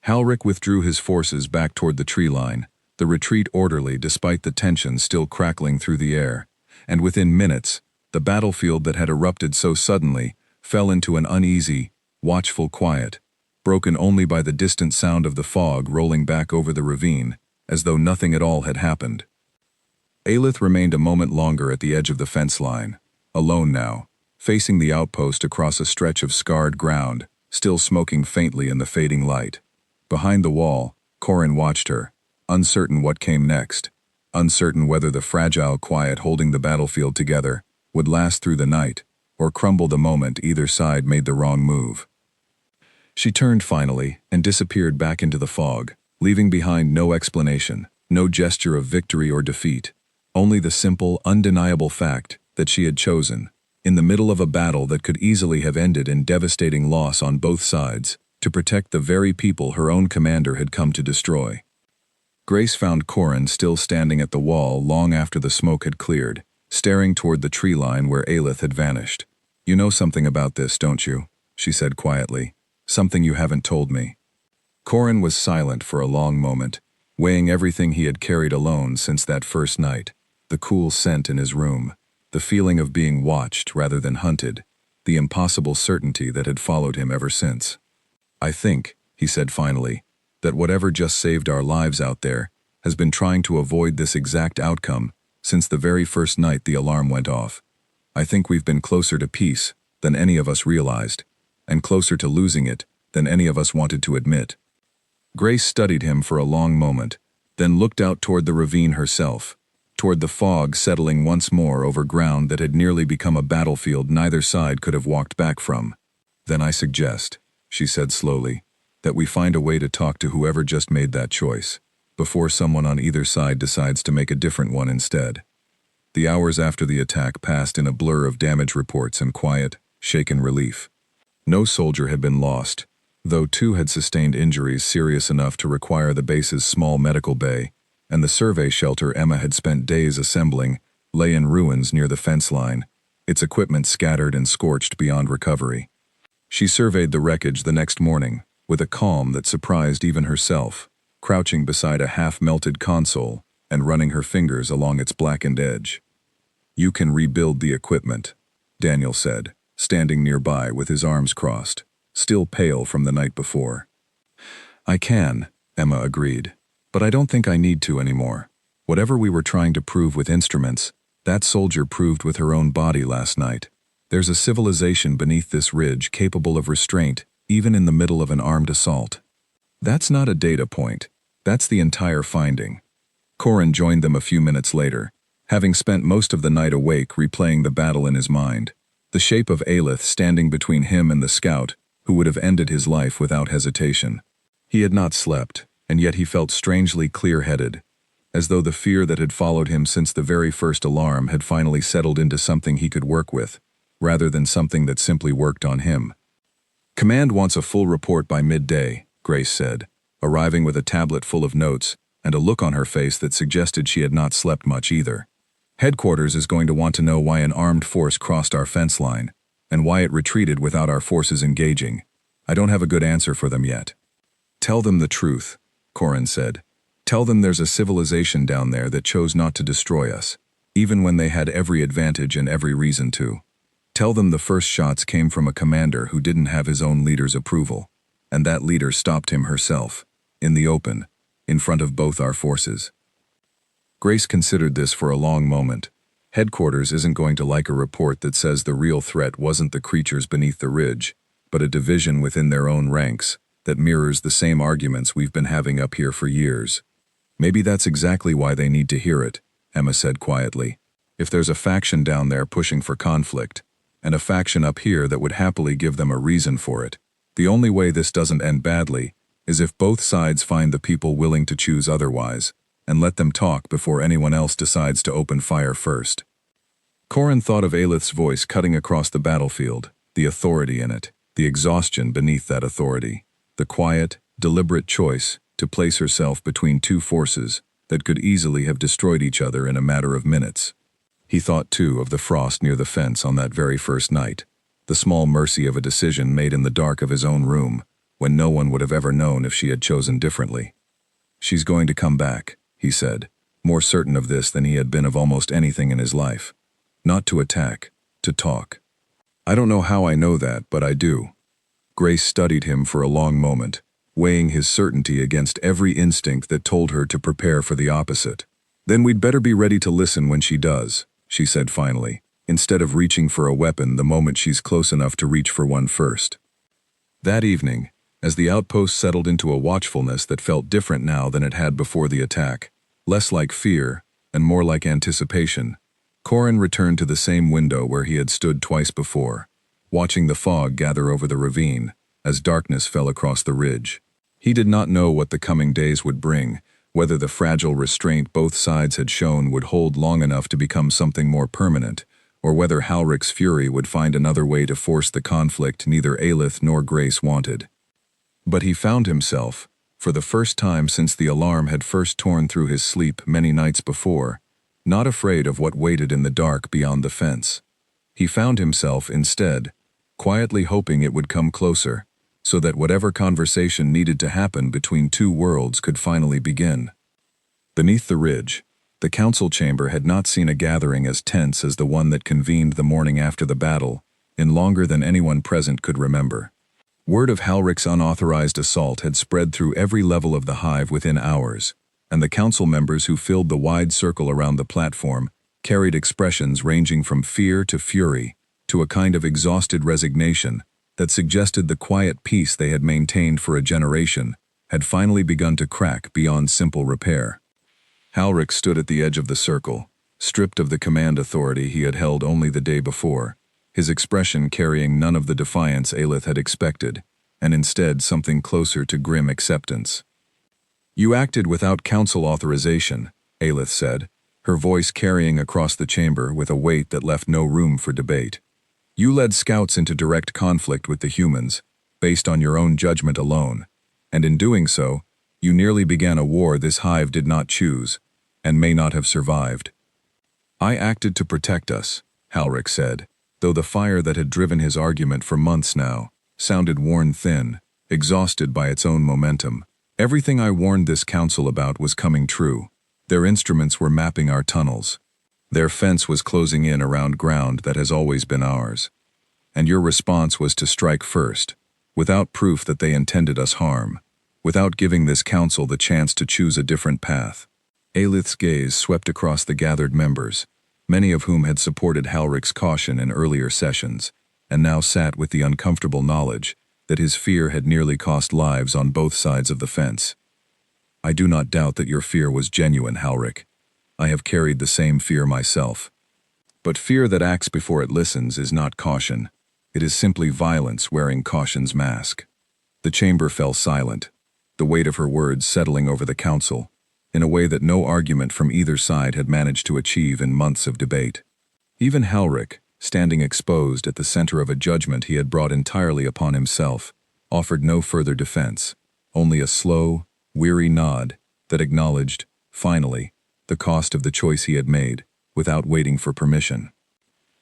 Halrick withdrew his forces back toward the tree line, the retreat orderly despite the tension still crackling through the air, and within minutes, the battlefield that had erupted so suddenly fell into an uneasy, watchful quiet, broken only by the distant sound of the fog rolling back over the ravine, as though nothing at all had happened. Alith remained a moment longer at the edge of the fence line, alone now, facing the outpost across a stretch of scarred ground, still smoking faintly in the fading light. Behind the wall, Corin watched her, uncertain what came next, uncertain whether the fragile quiet holding the battlefield together would last through the night, or crumble the moment either side made the wrong move. She turned finally and disappeared back into the fog, leaving behind no explanation, no gesture of victory or defeat, only the simple, undeniable fact that she had chosen, in the middle of a battle that could easily have ended in devastating loss on both sides, to protect the very people her own commander had come to destroy. Grace found Corin still standing at the wall long after the smoke had cleared, staring toward the tree line where Aelith had vanished. "You know something about this, don't you?" she said quietly. "Something you haven't told me." Corin was silent for a long moment, weighing everything he had carried alone since that first night. The cool scent in his room, the feeling of being watched rather than hunted, the impossible certainty that had followed him ever since. "I think," he said finally, "that whatever just saved our lives out there has been trying to avoid this exact outcome since the very first night the alarm went off. I think we've been closer to peace than any of us realized, and closer to losing it than any of us wanted to admit." Grace studied him for a long moment, then looked out toward the ravine herself, toward the fog settling once more over ground that had nearly become a battlefield neither side could have walked back from. "Then I suggest," she said slowly, "that we find a way to talk to whoever just made that choice, before someone on either side decides to make a different one instead." The hours after the attack passed in a blur of damage reports and quiet, shaken relief. No soldier had been lost, though 2 had sustained injuries serious enough to require the base's small medical bay, and the survey shelter Emma had spent days assembling lay in ruins near the fence line, its equipment scattered and scorched beyond recovery. She surveyed the wreckage the next morning, with a calm that surprised even herself, crouching beside a half-melted console and running her fingers along its blackened edge. "You can rebuild the equipment," Daniel said, standing nearby with his arms crossed, still pale from the night before. "I can," Emma agreed, "but I don't think I need to anymore. Whatever we were trying to prove with instruments, that soldier proved with her own body last night. There's a civilization beneath this ridge capable of restraint, even in the middle of an armed assault. That's not a data point. That's the entire finding." Corin joined them a few minutes later, having spent most of the night awake replaying the battle in his mind, the shape of Aelith standing between him and the scout, who would have ended his life without hesitation. He had not slept, and yet he felt strangely clear-headed, as though the fear that had followed him since the very first alarm had finally settled into something he could work with, rather than something that simply worked on him. "Command wants a full report by midday," Grace said, arriving with a tablet full of notes and a look on her face that suggested she had not slept much either. "Headquarters is going to want to know why an armed force crossed our fence line, and why it retreated without our forces engaging. I don't have a good answer for them yet." "Tell them the truth," Corin said. "Tell them there's a civilization down there that chose not to destroy us, even when they had every advantage and every reason to. Tell them the first shots came from a commander who didn't have his own leader's approval, and that leader stopped him herself, in the open, in front of both our forces." Grace considered this for a long moment. Headquarters isn't going to like a report that says the real threat wasn't the creatures beneath the ridge, but a division within their own ranks that mirrors the same arguments we've been having up here for years. "Maybe that's exactly why they need to hear it," Emma said quietly. "If there's a faction down there pushing for conflict, and a faction up here that would happily give them a reason for it, the only way this doesn't end badly is if both sides find the people willing to choose otherwise, and let them talk before anyone else decides to open fire first." Corin thought of Aelith's voice cutting across the battlefield, the authority in it, the exhaustion beneath that authority, the quiet, deliberate choice to place herself between 2 forces that could easily have destroyed each other in a matter of minutes. He thought, too, of the frost near the fence on that very first night, the small mercy of a decision made in the dark of his own room, when no one would have ever known if she had chosen differently. "She's going to come back," he said, more certain of this than he had been of almost anything in his life. "Not to attack, to talk." "I don't know how I know that, but I do." Grace studied him for a long moment, weighing his certainty against every instinct that told her to prepare for the opposite. "Then we'd better be ready to listen when she does," she said finally, "instead of reaching for a weapon the moment she's close enough to reach for one first." That evening, as the outpost settled into a watchfulness that felt different now than it had before the attack, less like fear and more like anticipation, Corin returned to the same window where he had stood twice before, watching the fog gather over the ravine as darkness fell across the ridge. He did not know what the coming days would bring, whether the fragile restraint both sides had shown would hold long enough to become something more permanent, or whether Halrich's fury would find another way to force the conflict neither Aelith nor Grace wanted. But he found himself, for the first time since the alarm had first torn through his sleep many nights before, not afraid of what waited in the dark beyond the fence. He found himself, instead, quietly hoping it would come closer, so that whatever conversation needed to happen between two worlds could finally begin. Beneath the ridge, the council chamber had not seen a gathering as tense as the one that convened the morning after the battle, in longer than anyone present could remember. Word of Halrich's unauthorized assault had spread through every level of the hive within hours, and the council members who filled the wide circle around the platform carried expressions ranging from fear to fury, to a kind of exhausted resignation that suggested the quiet peace they had maintained for a generation had finally begun to crack beyond simple repair. Halrich stood at the edge of the circle, stripped of the command authority he had held only the day before, his expression carrying none of the defiance Aelith had expected, and instead something closer to grim acceptance. "You acted without council authorization," Aelith said, her voice carrying across the chamber with a weight that left no room for debate. "You led scouts into direct conflict with the humans, based on your own judgment alone, and in doing so, you nearly began a war this hive did not choose, and may not have survived." "I acted to protect us," Halrich said, though the fire that had driven his argument for months now sounded worn thin, exhausted by its own momentum. "Everything I warned this council about was coming true. Their instruments were mapping our tunnels. Their fence was closing in around ground that has always been ours. And your response was to strike first, without proof that they intended us harm, without giving this council the chance to choose a different path." Aelith's gaze swept across the gathered members, many of whom had supported Halrich's caution in earlier sessions, and now sat with the uncomfortable knowledge that his fear had nearly cost lives on both sides of the fence. "I do not doubt that your fear was genuine, Halrich. I have carried the same fear myself. But fear that acts before it listens is not caution. It is simply violence wearing caution's mask." The chamber fell silent, the weight of her words settling over the council, in a way that no argument from either side had managed to achieve in months of debate. Even Halrich, standing exposed at the center of a judgment he had brought entirely upon himself, offered no further defense, only a slow, weary nod that acknowledged, finally, the cost of the choice he had made, without waiting for permission.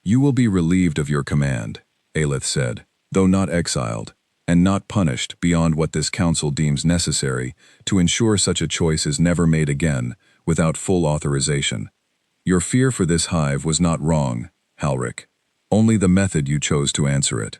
"You will be relieved of your command," Aelith said, "though not exiled, and not punished beyond what this council deems necessary to ensure such a choice is never made again without full authorization. Your fear for this hive was not wrong, Halrich, only the method you chose to answer it."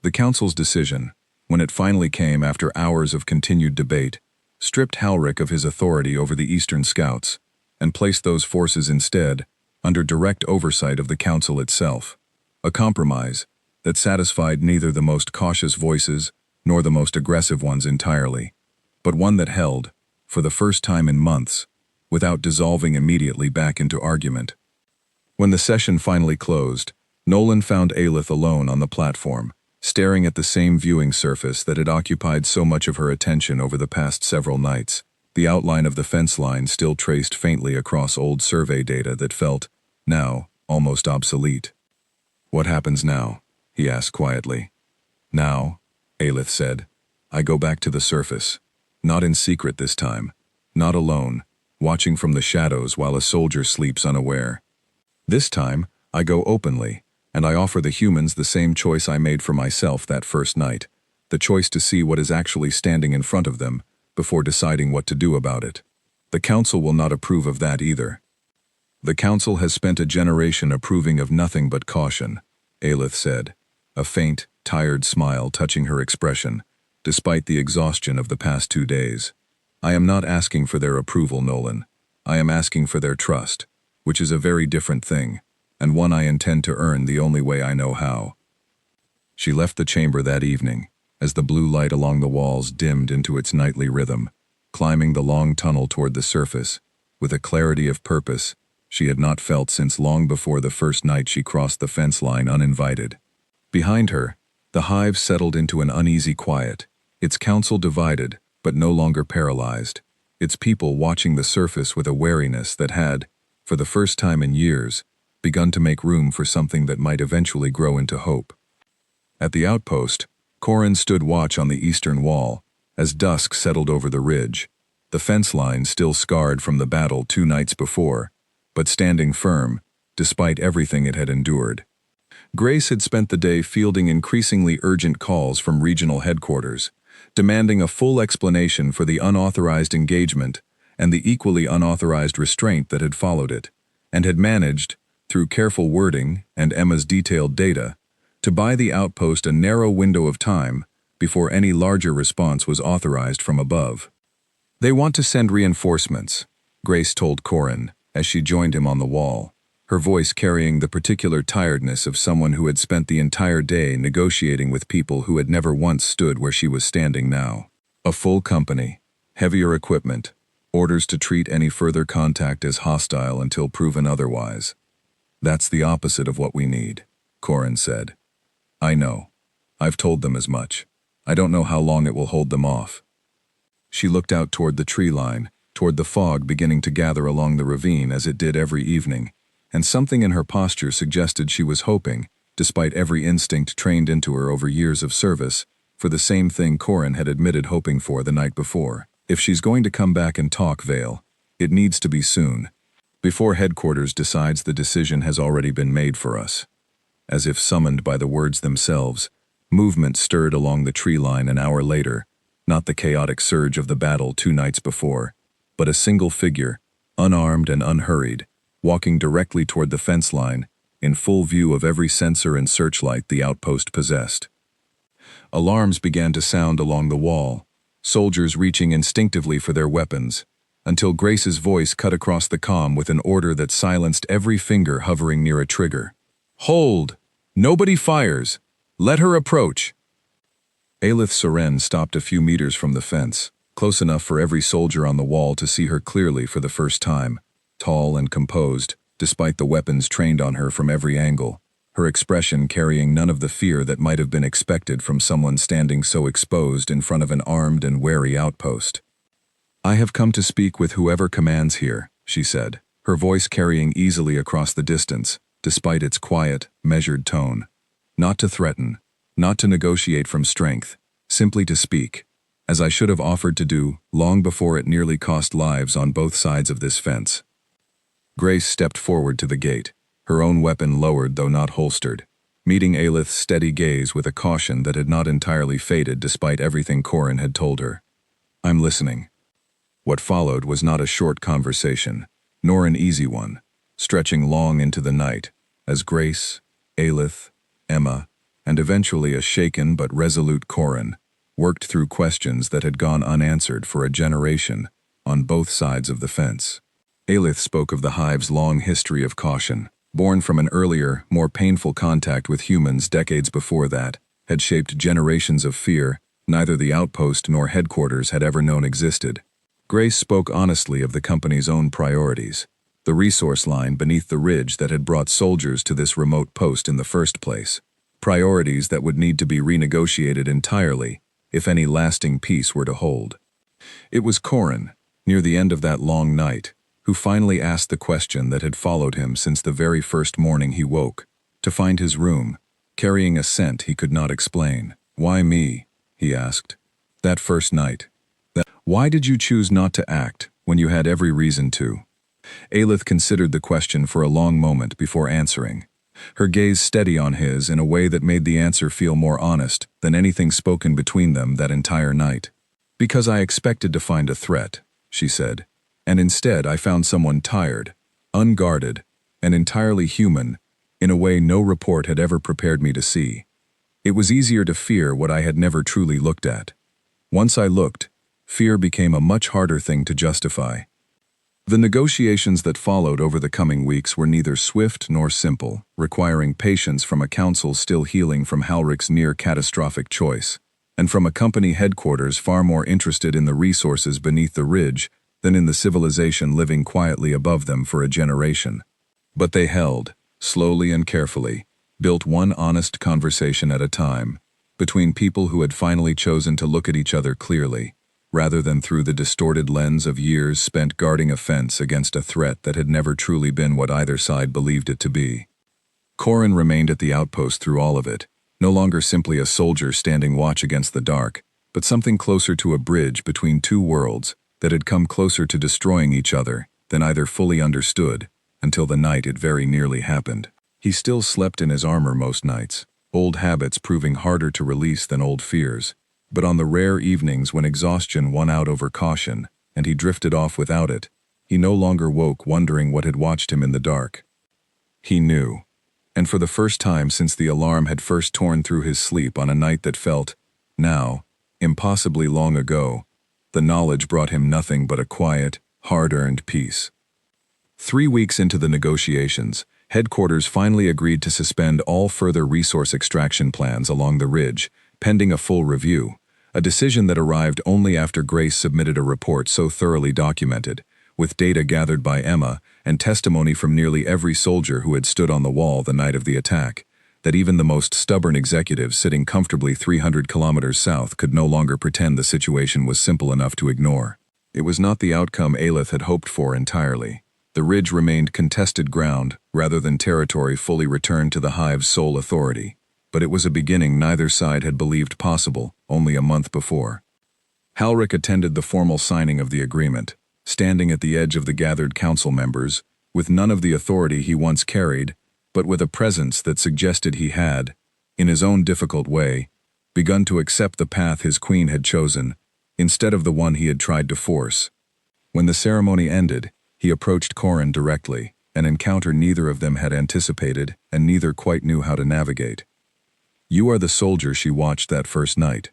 The council's decision, when it finally came after hours of continued debate, stripped Halrich of his authority over the Eastern Scouts, and placed those forces instead under direct oversight of the council itself, a compromise that satisfied neither the most cautious voices nor the most aggressive ones entirely, but one that held, for the first time in months, without dissolving immediately back into argument. When the session finally closed, Nolan found Aelith alone on the platform, staring at the same viewing surface that had occupied so much of her attention over the past several nights, the outline of the fence line still traced faintly across old survey data that felt, now, almost obsolete. "What happens now?" he asked quietly. "Now," Aelith said, "I go back to the surface. Not in secret this time. Not alone, watching from the shadows while a soldier sleeps unaware. This time, I go openly, and I offer the humans the same choice I made for myself that first night, the choice to see what is actually standing in front of them before deciding what to do about it. The council will not approve of that either. The council has spent a generation approving of nothing but caution," Aelith said, a faint, tired smile touching her expression, despite the exhaustion of the past 2 days. "I am not asking for their approval, Nolan. I am asking for their trust, which is a very different thing, and one I intend to earn the only way I know how." She left the chamber that evening, as the blue light along the walls dimmed into its nightly rhythm, climbing the long tunnel toward the surface, with a clarity of purpose she had not felt since long before the first night she crossed the fence line uninvited. Behind her, the hive settled into an uneasy quiet, its council divided, but no longer paralyzed, its people watching the surface with a wariness that had, for the first time in years, begun to make room for something that might eventually grow into hope. At the outpost, Corin stood watch on the eastern wall, as dusk settled over the ridge, the fence line still scarred from the battle 2 nights before, but standing firm, despite everything it had endured. Grace had spent the day fielding increasingly urgent calls from regional headquarters, demanding a full explanation for the unauthorized engagement and the equally unauthorized restraint that had followed it, and had managed, through careful wording and Emma's detailed data, to buy the outpost a narrow window of time before any larger response was authorized from above. "They want to send reinforcements," Grace told Corin as she joined him on the wall, her voice carrying the particular tiredness of someone who had spent the entire day negotiating with people who had never once stood where she was standing now. "A full company, heavier equipment, orders to treat any further contact as hostile until proven otherwise. That's the opposite of what we need," Corin said. "I know. I've told them as much. I don't know how long it will hold them off." She looked out toward the tree line, toward the fog beginning to gather along the ravine as it did every evening, and something in her posture suggested she was hoping, despite every instinct trained into her over years of service, for the same thing Corin had admitted hoping for the night before. "If she's going to come back and talk, Vale, it needs to be soon. Before headquarters decides the decision has already been made for us." As if summoned by the words themselves, movement stirred along the tree line an hour later, not the chaotic surge of the battle 2 nights before, but a single figure, unarmed and unhurried, walking directly toward the fence line, in full view of every sensor and searchlight the outpost possessed. Alarms began to sound along the wall, soldiers reaching instinctively for their weapons, until Grace's voice cut across the comm with an order that silenced every finger hovering near a trigger. "Hold! Nobody fires! Let her approach!" Aelith Soren stopped a few meters from the fence, close enough for every soldier on the wall to see her clearly for the first time, tall and composed, despite the weapons trained on her from every angle, her expression carrying none of the fear that might have been expected from someone standing so exposed in front of an armed and wary outpost. "I have come to speak with whoever commands here," she said, her voice carrying easily across the distance, despite its quiet, measured tone. "Not to threaten, not to negotiate from strength, simply to speak, as I should have offered to do long before it nearly cost lives on both sides of this fence." Grace stepped forward to the gate, her own weapon lowered though not holstered, meeting Aelith's steady gaze with a caution that had not entirely faded despite everything Corin had told her. "I'm listening." What followed was not a short conversation, nor an easy one, stretching long into the night, as Grace, Aelith, Emma, and eventually a shaken but resolute Corin worked through questions that had gone unanswered for a generation on both sides of the fence. Aelith spoke of the hive's long history of caution, born from an earlier, more painful contact with humans decades before that, had shaped generations of fear neither the outpost nor headquarters had ever known existed. Grace spoke honestly of the company's own priorities, the resource line beneath the ridge that had brought soldiers to this remote post in the first place, priorities that would need to be renegotiated entirely if any lasting peace were to hold. It was Corin, near the end of that long night, who finally asked the question that had followed him since the very first morning he woke, to find his room, carrying a scent he could not explain. "Why me?" he asked. "That first night. Why did you choose not to act when you had every reason to?" Aelith considered the question for a long moment before answering, her gaze steady on his in a way that made the answer feel more honest than anything spoken between them that entire night. "Because I expected to find a threat," she said, "and instead I found someone tired, unguarded, and entirely human in a way no report had ever prepared me to see. It was easier to fear what I had never truly looked at. Once I looked, fear became a much harder thing to justify." The negotiations that followed over the coming weeks were neither swift nor simple, requiring patience from a council still healing from Halrich's near-catastrophic choice, and from a company headquarters far more interested in the resources beneath the ridge than in the civilization living quietly above them for a generation. But they held, slowly and carefully, built one honest conversation at a time, between people who had finally chosen to look at each other clearly, rather than through the distorted lens of years spent guarding a fence against a threat that had never truly been what either side believed it to be. Corin remained at the outpost through all of it, no longer simply a soldier standing watch against the dark, but something closer to a bridge between two worlds that had come closer to destroying each other than either fully understood, until the night it very nearly happened. He still slept in his armor most nights, old habits proving harder to release than old fears. But on the rare evenings when exhaustion won out over caution, and he drifted off without it, he no longer woke wondering what had watched him in the dark. He knew. And for the first time since the alarm had first torn through his sleep on a night that felt, now, impossibly long ago, the knowledge brought him nothing but a quiet, hard-earned peace. 3 weeks into the negotiations, headquarters finally agreed to suspend all further resource extraction plans along the ridge, pending a full review, a decision that arrived only after Grace submitted a report so thoroughly documented, with data gathered by Emma and testimony from nearly every soldier who had stood on the wall the night of the attack, that even the most stubborn executives sitting comfortably 300 kilometers south could no longer pretend the situation was simple enough to ignore. It was not the outcome Aelith had hoped for entirely. The ridge remained contested ground rather than territory fully returned to the Hive's sole authority, but it was a beginning neither side had believed possible only a month before. Halric attended the formal signing of the agreement, standing at the edge of the gathered council members, with none of the authority he once carried, but with a presence that suggested he had, in his own difficult way, begun to accept the path his queen had chosen, instead of the one he had tried to force. When the ceremony ended, he approached Corin directly, an encounter neither of them had anticipated and neither quite knew how to navigate. "You are the soldier she watched that first night,"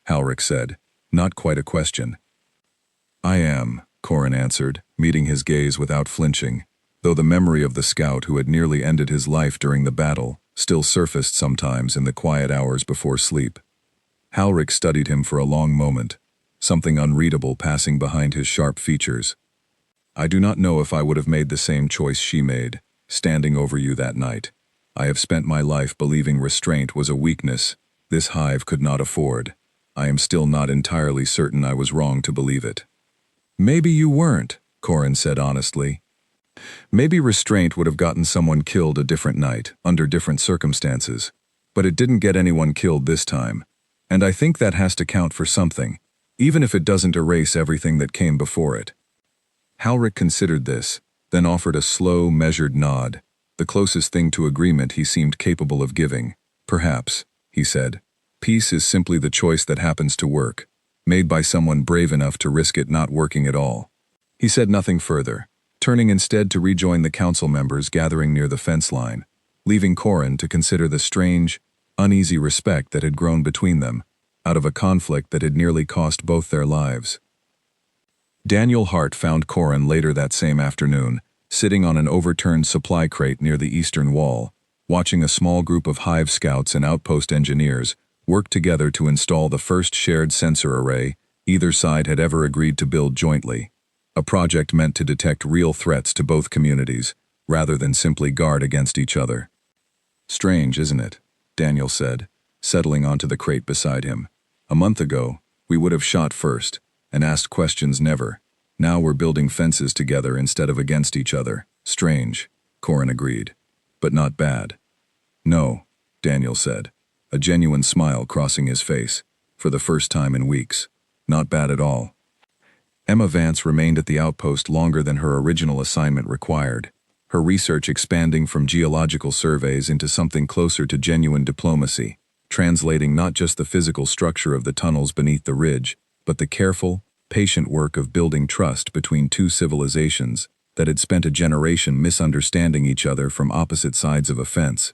Halric said, not quite a question. "I am," Corin answered, meeting his gaze without flinching, though the memory of the scout who had nearly ended his life during the battle still surfaced sometimes in the quiet hours before sleep. Halric studied him for a long moment, something unreadable passing behind his sharp features. "I do not know if I would have made the same choice she made, standing over you that night. I have spent my life believing restraint was a weakness this hive could not afford. I am still not entirely certain I was wrong to believe it." "Maybe you weren't," Corin said honestly. "Maybe restraint would have gotten someone killed a different night, under different circumstances. But it didn't get anyone killed this time. And I think that has to count for something, even if it doesn't erase everything that came before it." Halric considered this, then offered a slow, measured nod, the closest thing to agreement he seemed capable of giving. "Perhaps," he said. "Peace is simply the choice that happens to work, made by someone brave enough to risk it not working at all." He said nothing further, turning instead to rejoin the council members gathering near the fence line, leaving Corin to consider the strange, uneasy respect that had grown between them, out of a conflict that had nearly cost both their lives. Daniel Hart found Corin later that same afternoon, sitting on an overturned supply crate near the eastern wall, watching a small group of Hive scouts and outpost engineers work together to install the first shared sensor array either side had ever agreed to build jointly, a project meant to detect real threats to both communities, rather than simply guard against each other. "Strange, isn't it?" Daniel said, settling onto the crate beside him. "A month ago, we would have shot first, and asked questions never. Now we're building fences together instead of against each other. Strange," Corin agreed. "But not bad." "No," Daniel said, a genuine smile crossing his face, for the first time in weeks. "Not bad at all." Emma Vance remained at the outpost longer than her original assignment required, her research expanding from geological surveys into something closer to genuine diplomacy, translating not just the physical structure of the tunnels beneath the ridge, but the careful, patient work of building trust between two civilizations that had spent a generation misunderstanding each other from opposite sides of a fence.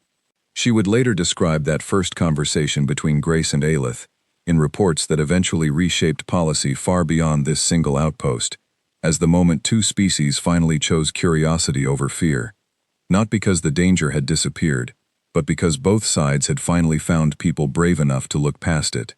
She would later describe that first conversation between Grace and Aelith, in reports that eventually reshaped policy far beyond this single outpost, as the moment two species finally chose curiosity over fear, not because the danger had disappeared, but because both sides had finally found people brave enough to look past it.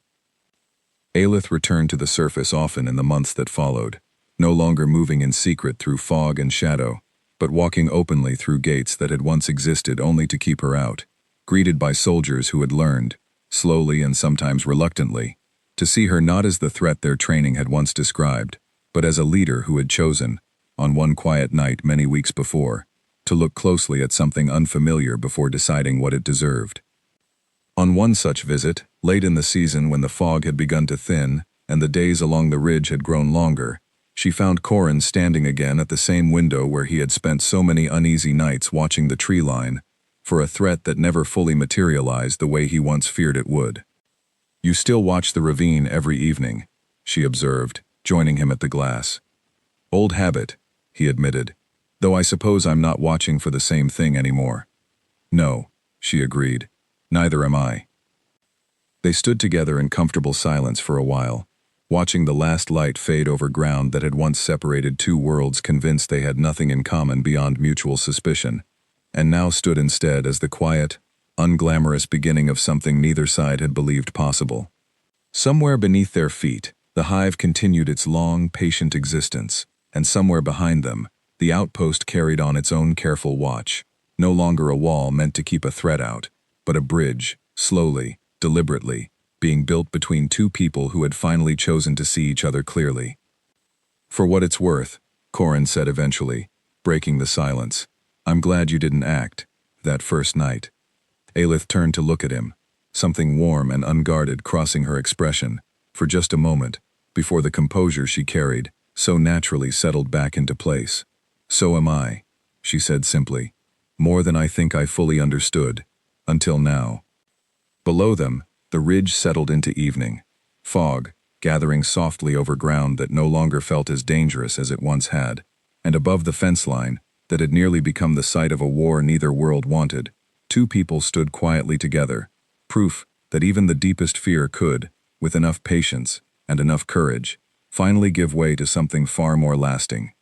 Aelith returned to the surface often in the months that followed, no longer moving in secret through fog and shadow, but walking openly through gates that had once existed only to keep her out, greeted by soldiers who had learned, slowly and sometimes reluctantly, to see her not as the threat their training had once described, but as a leader who had chosen, on one quiet night many weeks before, to look closely at something unfamiliar before deciding what it deserved. On one such visit, late in the season when the fog had begun to thin and the days along the ridge had grown longer, She found Corin standing again at the same window where he had spent so many uneasy nights watching the tree line, for a threat that never fully materialized the way he once feared it would. "You still watch the ravine every evening," she observed, joining him at the glass. "Old habit," he admitted, "though I suppose I'm not watching for the same thing anymore." "No," she agreed. "Neither am I." They stood together in comfortable silence for a while, watching the last light fade over ground that had once separated two worlds convinced they had nothing in common beyond mutual suspicion, and now stood instead as the quiet, unglamorous beginning of something neither side had believed possible. Somewhere beneath their feet, the hive continued its long, patient existence, and somewhere behind them, the outpost carried on its own careful watch, no longer a wall meant to keep a threat out, but a bridge, slowly, deliberately, being built between two people who had finally chosen to see each other clearly. "For what it's worth," Corin said eventually, breaking the silence, "I'm glad you didn't act, that first night." Aelith turned to look at him, something warm and unguarded crossing her expression, for just a moment, before the composure she carried so naturally settled back into place. "So am I," she said simply, "more than I think I fully understood, until now." Below them, the ridge settled into evening, fog gathering softly over ground that no longer felt as dangerous as it once had, and above the fence line, that had nearly become the site of a war neither world wanted, two people stood quietly together, proof that even the deepest fear could, with enough patience and enough courage, finally give way to something far more lasting.